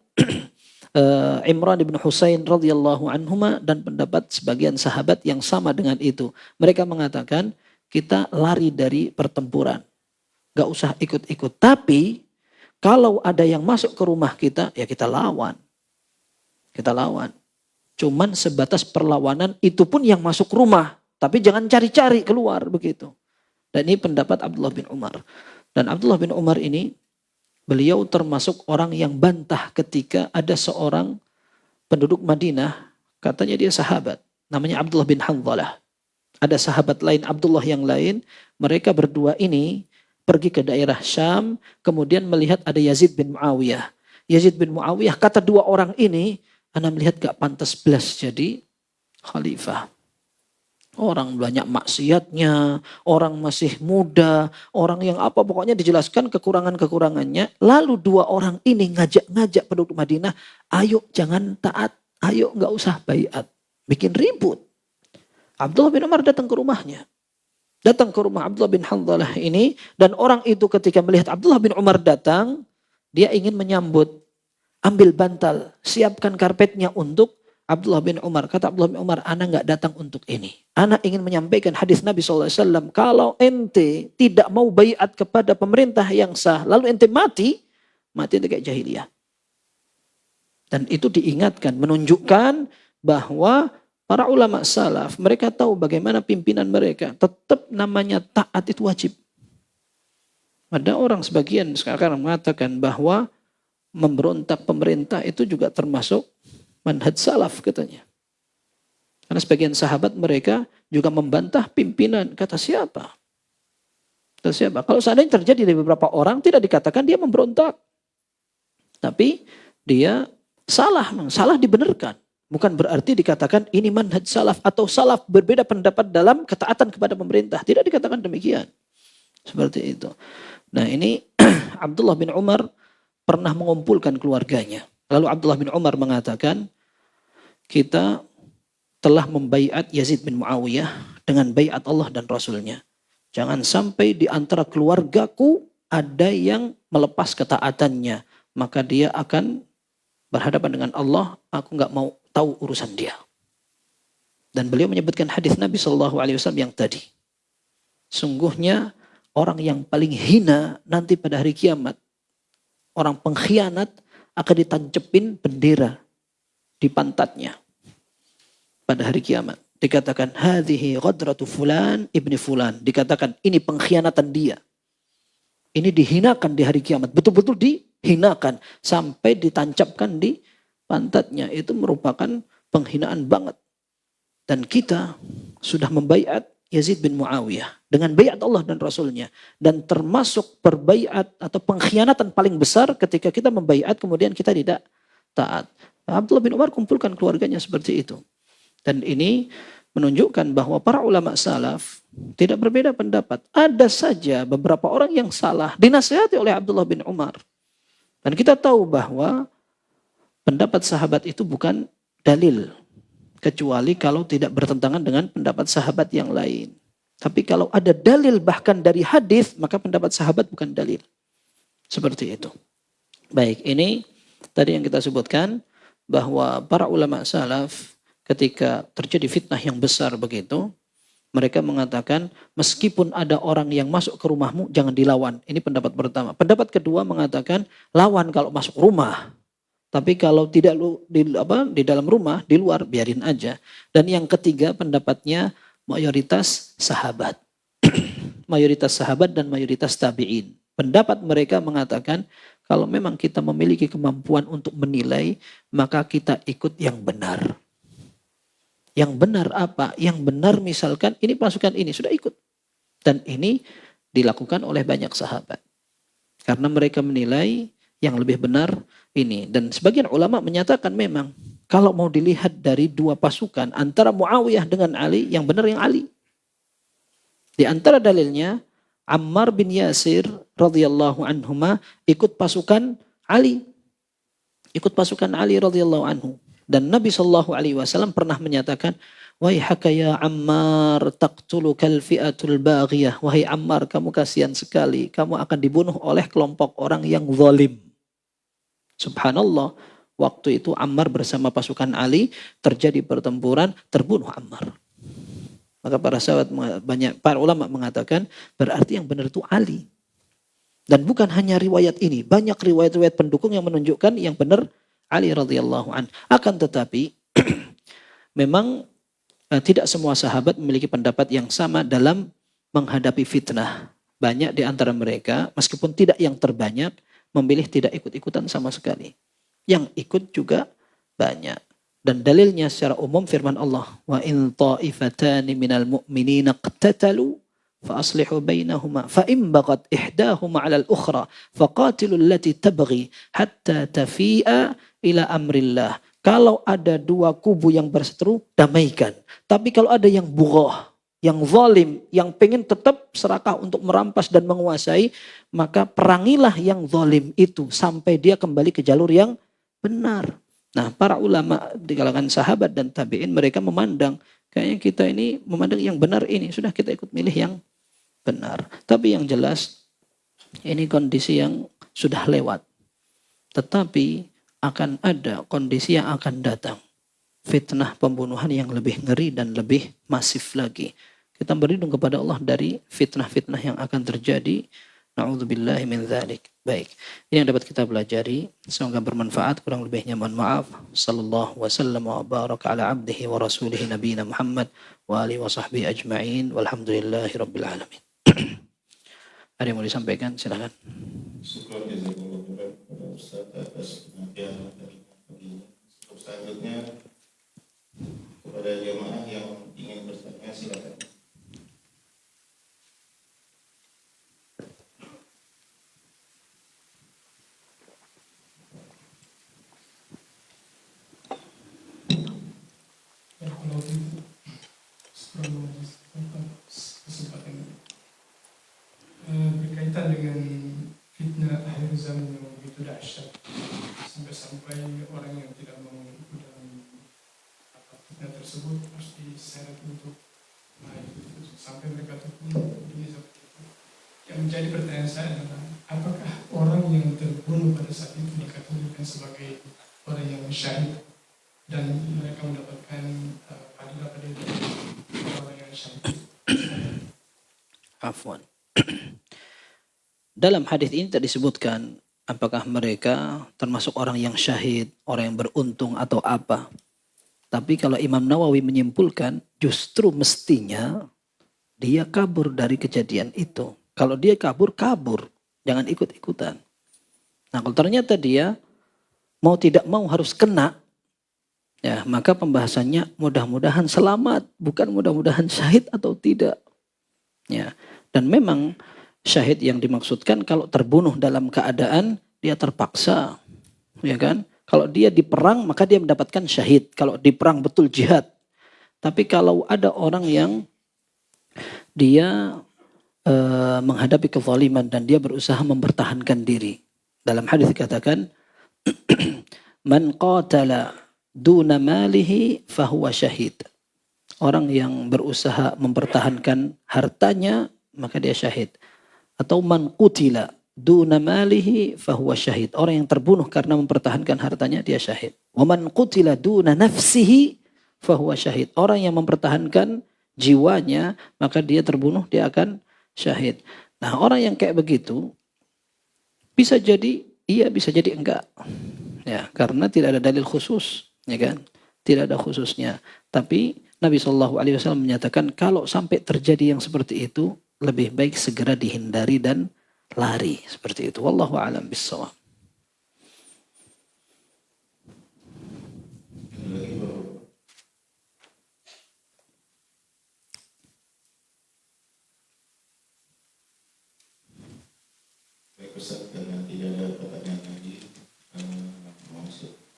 Imran bin Husain radhiyallahu anhuma, dan pendapat sebagian sahabat yang sama dengan itu. Mereka mengatakan kita lari dari pertempuran. Gak usah ikut-ikut. Tapi kalau ada yang masuk ke rumah kita, ya kita lawan. Kita lawan. Cuman sebatas perlawanan, itu pun yang masuk rumah. Tapi jangan cari-cari keluar begitu. Dan ini pendapat Abdullah bin Umar. Dan Abdullah bin Umar ini, beliau termasuk orang yang bantah ketika ada seorang penduduk Madinah, katanya dia sahabat, namanya Abdullah bin Hanzalah. Ada sahabat lain, Abdullah yang lain, mereka berdua ini pergi ke daerah Syam, kemudian melihat ada Yazid bin Muawiyah. Yazid bin Muawiyah, kata 2 orang ini, ana melihat gak pantas belas jadi khalifah. Orang banyak maksiatnya, orang masih muda, orang yang apa pokoknya dijelaskan kekurangan-kekurangannya. Lalu dua orang ini ngajak-ngajak penduduk Madinah, ayo jangan taat, ayo nggak usah baiat. Bikin ribut. Abdullah bin Umar datang ke rumahnya. Datang ke rumah Abdullah bin Hanzalah ini, dan orang itu ketika melihat Abdullah bin Umar datang, dia ingin menyambut, ambil bantal, siapkan karpetnya untuk Abdullah bin Umar. Kata Abdullah bin Umar, ana nggak datang untuk ini. Ana ingin menyampaikan hadis Nabi SAW. Kalau ente tidak mau baiat kepada pemerintah yang sah, lalu ente mati ente kayak jahiliyah. Dan itu diingatkan, menunjukkan bahwa para ulama salaf, mereka tahu bagaimana pimpinan mereka. Tetap namanya taat itu wajib. Ada orang sebagian sekarang mengatakan bahwa memberontak pemerintah itu juga termasuk manhaj salaf katanya. Karena sebagian sahabat mereka juga membantah pimpinan. Kata siapa? Kata siapa? Kalau seandainya terjadi dari beberapa orang, tidak dikatakan dia memberontak. Tapi dia salah dibenarkan. Bukan berarti dikatakan ini manhaj salaf atau salaf berbeda pendapat dalam ketaatan kepada pemerintah. Tidak dikatakan demikian. Seperti itu. Nah ini Abdullah bin Umar pernah mengumpulkan keluarganya. Lalu Abdullah bin Umar mengatakan, kita telah membaiat Yazid bin Muawiyah dengan baiat Allah dan Rasulnya. Jangan sampai di antara keluargaku ada yang melepas ketaatannya. Maka dia akan berhadapan dengan Allah, aku nggak mau tahu urusan dia. Dan beliau menyebutkan hadis Nabi SAW yang tadi. Sungguhnya orang yang paling hina nanti pada hari kiamat, orang pengkhianat akan ditancepin bendera di pantatnya pada hari kiamat. Dikatakan hadhihi ghadratu fulan ibni fulan. Dikatakan ini pengkhianatan dia. Ini dihinakan di hari kiamat. Betul-betul dihinakan sampai ditancapkan di pantatnya. Itu merupakan penghinaan banget. Dan kita sudah membaiat Yazid bin Muawiyah dengan baiat Allah dan Rasulnya. Dan termasuk perbaiat atau pengkhianatan paling besar ketika kita membaiat kemudian kita tidak taat. Abdullah bin Umar kumpulkan keluarganya seperti itu. Dan ini menunjukkan bahwa para ulama salaf tidak berbeda pendapat. Ada saja beberapa orang yang salah dinasihati oleh Abdullah bin Umar. Dan kita tahu bahwa pendapat sahabat itu bukan dalil. Kecuali kalau tidak bertentangan dengan pendapat sahabat yang lain. Tapi kalau ada dalil bahkan dari hadis, maka pendapat sahabat bukan dalil. Seperti itu. Baik, ini tadi yang kita sebutkan bahwa para ulama salaf ketika terjadi fitnah yang besar begitu, mereka mengatakan meskipun ada orang yang masuk ke rumahmu jangan dilawan. Ini pendapat pertama. Pendapat kedua mengatakan lawan kalau masuk rumah. Tapi kalau tidak di dalam rumah, di luar biarin aja. Dan yang ketiga pendapatnya mayoritas sahabat. Mayoritas sahabat dan mayoritas tabi'in. Pendapat mereka mengatakan kalau memang kita memiliki kemampuan untuk menilai, maka kita ikut yang benar. Yang benar apa? Yang benar misalkan ini pasukan ini sudah ikut. Dan ini dilakukan oleh banyak sahabat. Karena mereka menilai yang lebih benar ini. Dan sebagian ulama menyatakan memang kalau mau dilihat dari dua pasukan antara Muawiyah dengan Ali, yang benar yang Ali. Di antara dalilnya Ammar bin Yasir radhiyallahu anhuma ikut pasukan Ali. Ikut pasukan Ali radhiyallahu anhu. Dan Nabi SAW pernah menyatakan, waihaka ya Ammar taqtulukal fi'atul baghiyah. Wahai Ammar, kamu kasihan sekali. Kamu akan dibunuh oleh kelompok orang yang zalim. Subhanallah. Waktu itu Ammar bersama pasukan Ali terjadi pertempuran, terbunuh Ammar. Maka para sahabat para ulama mengatakan berarti yang benar itu Ali. Dan bukan hanya riwayat ini, banyak riwayat-riwayat pendukung yang menunjukkan yang benar Ali radhiyallahu an. Akan tetapi memang tidak semua sahabat memiliki pendapat yang sama dalam menghadapi fitnah. Banyak di antara mereka meskipun tidak yang terbanyak memilih tidak ikut-ikutan sama sekali. Yang ikut juga banyak. Dan dalilnya secara umum firman Allah, wa in ta'ifatani minal mu'minina iqtatalu fa aslihu bainahuma fa in baghat ihdahuma 'ala al-ukhra faqatilu allati tabghi hatta tafi'a ila amrillah. Kalau ada dua kubu yang berseteru, damaikan. Tapi kalau ada yang bughah, yang zalim, yang pengen tetap serakah untuk merampas dan menguasai, maka perangilah yang zalim itu sampai dia kembali ke jalur yang benar. Nah, para ulama di kalangan sahabat dan tabi'in, mereka memandang, kayaknya kita ini memandang yang benar ini, sudah kita ikut milih yang benar. Tapi yang jelas, ini kondisi yang sudah lewat. Tetapi akan ada kondisi yang akan datang. Fitnah pembunuhan yang lebih ngeri dan lebih masif lagi. Kita berlindung kepada Allah dari fitnah-fitnah yang akan terjadi. Na'udzubillahi min dzalik. Baik, ini yang dapat kita pelajari. Semoga bermanfaat. Kurang lebihnya mohon maaf. Sallallahu wasallam wa baraka ala abdihi wa rasulihi nabiyina Muhammad wa alihi wa sahbihi ajma'in. Walhamdulillahi rabbil alamin. Ada yang mau disampaikan? Silakan. Syukur jazakallahu kepada Ustaz atas penyampaian dari pagi ini. Selanjutnya kepada jemaah yang ingin bertanya silakan. Ya, kalau itu kesempatan berkaitan dengan fitnah akhir zaman yang begitu dahsyat sampai-sampai orang yang tidak mau dalam fitnah tersebut harus diseret untuk sampai mereka terbunuh dunia seperti itu. Yang menjadi pertanyaan saya adalah apakah orang yang terbunuh pada saat itu dikategorikan sebagai orang yang syahid dan mereka mendapatkan padilah pada orang yang syahid? Afwan. Dalam hadis ini tidak disebutkan apakah mereka termasuk orang yang syahid, orang yang beruntung atau apa. Tapi kalau Imam Nawawi menyimpulkan justru mestinya dia kabur dari kejadian itu. Kalau dia kabur, jangan ikut-ikutan. Nah, kalau ternyata dia mau tidak mau harus kena, ya maka pembahasannya mudah-mudahan selamat, bukan mudah-mudahan syahid atau tidak. Ya, dan memang syahid yang dimaksudkan kalau terbunuh dalam keadaan dia terpaksa, ya kan? Kalau dia di perang maka dia mendapatkan syahid. Kalau di perang betul jihad. Tapi kalau ada orang yang dia menghadapi kezaliman dan dia berusaha mempertahankan diri. Dalam hadis dikatakan, man qatala duna malihi fahuwa syahid. Orang yang berusaha mempertahankan hartanya maka dia syahid. Atau man qutila duna malihi fahuwa syahid. Orang yang terbunuh karena mempertahankan hartanya dia syahid. Wa man qutila duna nafsihi fahuwa syahid. Orang yang mempertahankan jiwanya maka dia terbunuh, dia akan syahid. Nah, orang yang kayak begitu bisa jadi iya, bisa jadi enggak. Ya, karena tidak ada dalil khusus, ya kan? Tidak ada khususnya. Tapi Nabi SAW menyatakan kalau sampai terjadi yang seperti itu, lebih baik segera dihindari dan lari seperti itu. Wallahu a'lam bishawab. Baik Ustaz, karena tidak ada pertanyaan lagi,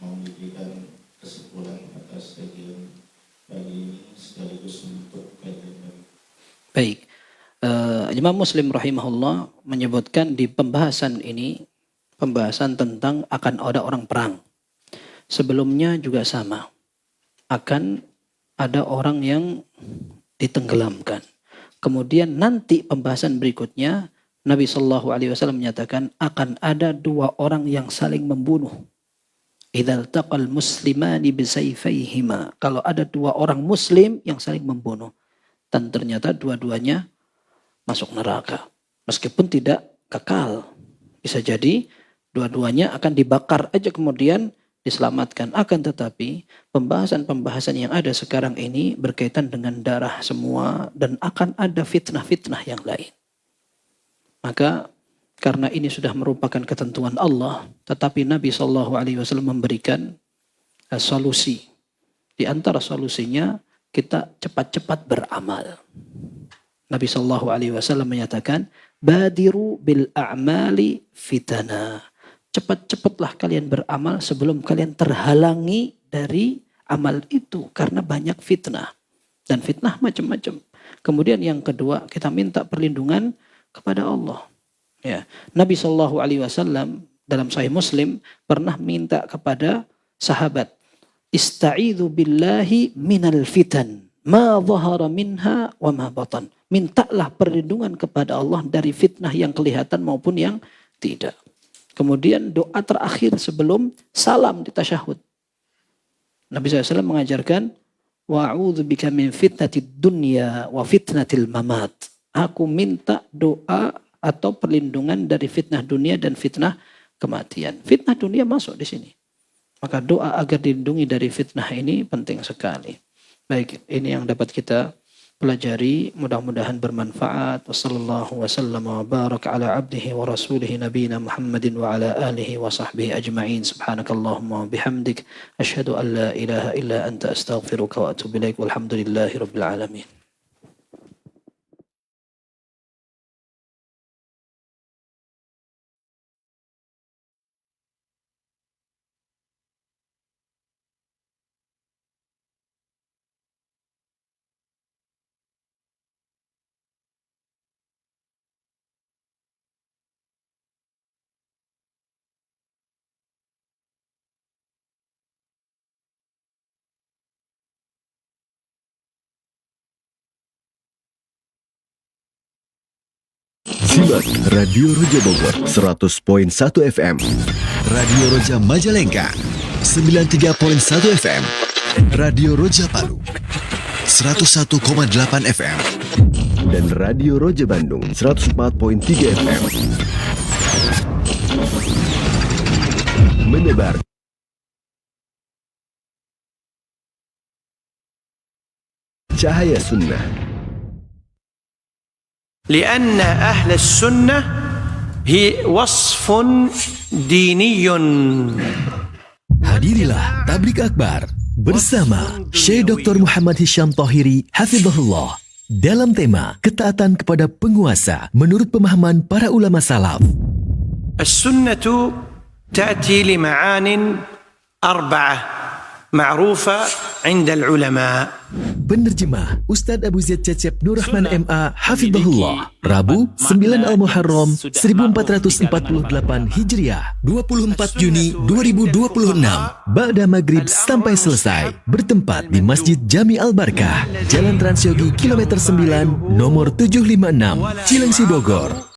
mau diberikan kesimpulan atas kajian pagi ini sekaligus untuk kajian pagi. Baik. Imam Muslim rahimahullah menyebutkan di pembahasan ini, pembahasan tentang akan ada orang perang. Sebelumnya juga sama. Akan ada orang yang ditenggelamkan. Kemudian nanti pembahasan berikutnya, Nabi SAW menyatakan akan ada dua orang yang saling membunuh. Idzal taqal muslimani bisayfayhima. Kalau ada dua orang muslim yang saling membunuh. Dan ternyata dua-duanya masuk neraka. Meskipun tidak kekal. Bisa jadi dua-duanya akan dibakar aja kemudian diselamatkan. Akan tetapi pembahasan-pembahasan yang ada sekarang ini berkaitan dengan darah semua. Dan akan ada fitnah-fitnah yang lain. Maka karena ini sudah merupakan ketentuan Allah. Tetapi Nabi SAW memberikan solusi. Di antara solusinya kita cepat-cepat beramal. Nabi SAW menyatakan, badiru bil a'mali fitana. Cepat-cepatlah kalian beramal sebelum kalian terhalangi dari amal itu karena banyak fitnah. Dan fitnah macam-macam. Kemudian yang kedua, kita minta perlindungan kepada Allah. Ya. Nabi SAW dalam Sahih Muslim pernah minta kepada sahabat, "Ista'idzu billahi minal fitan, ma dhahara minha wa ma batan." Mintalah perlindungan kepada Allah dari fitnah yang kelihatan maupun yang tidak. Kemudian doa terakhir sebelum salam di tasyahud. Nabi SAW mengajarkan, "Wa'udzu bika min fitnatid dunya wa fitnatil mamat." Aku minta doa atau perlindungan dari fitnah dunia dan fitnah kematian. Fitnah dunia masuk di sini. Maka doa agar dilindungi dari fitnah ini penting sekali. Baik, ini yang dapat kita pelajari, mudah-mudahan bermanfaat. Wassallallahu wasallam wa baraka ala abdihi wa rasulihi nabiyina Muhammadin wa ala alihi wa sahbihi ajma'in. Subhanakallahumma wa bihamdik asyhadu an la ilaha illa anta astaghfiruka wa atubu ilaik. Walhamdulillahi rabbil alamin. Simak Radio Roja Bogor 100.1 FM, Radio Roja Majalengka 93.1 FM, Radio Roja Palu 101,8 FM, dan Radio Roja Bandung 104.3 FM. Menebar cahaya sunnah. لأن أهل السنة هي وصف ديني. Hadirilah Tablik Akbar bersama Syekh Dr. Muhammad Hisham Thahiri Hafizahullah dalam tema ketaatan kepada penguasa menurut pemahaman para ulama salaf. السنة تأتي لمعان 4 معروفة عند العلماء. Penerjemah Ustadz Abu Zaid Cecep Nur Rahman MA Hafizahullah, Rabu 9 Al-Muharram 1448 Hijriah, 24 Juni 2026, Ba'da Maghrib sampai selesai, bertempat di Masjid Jami Al-Barkah, Jalan Transyogi Kilometer 9, nomor 756, Cilengsi, Bogor.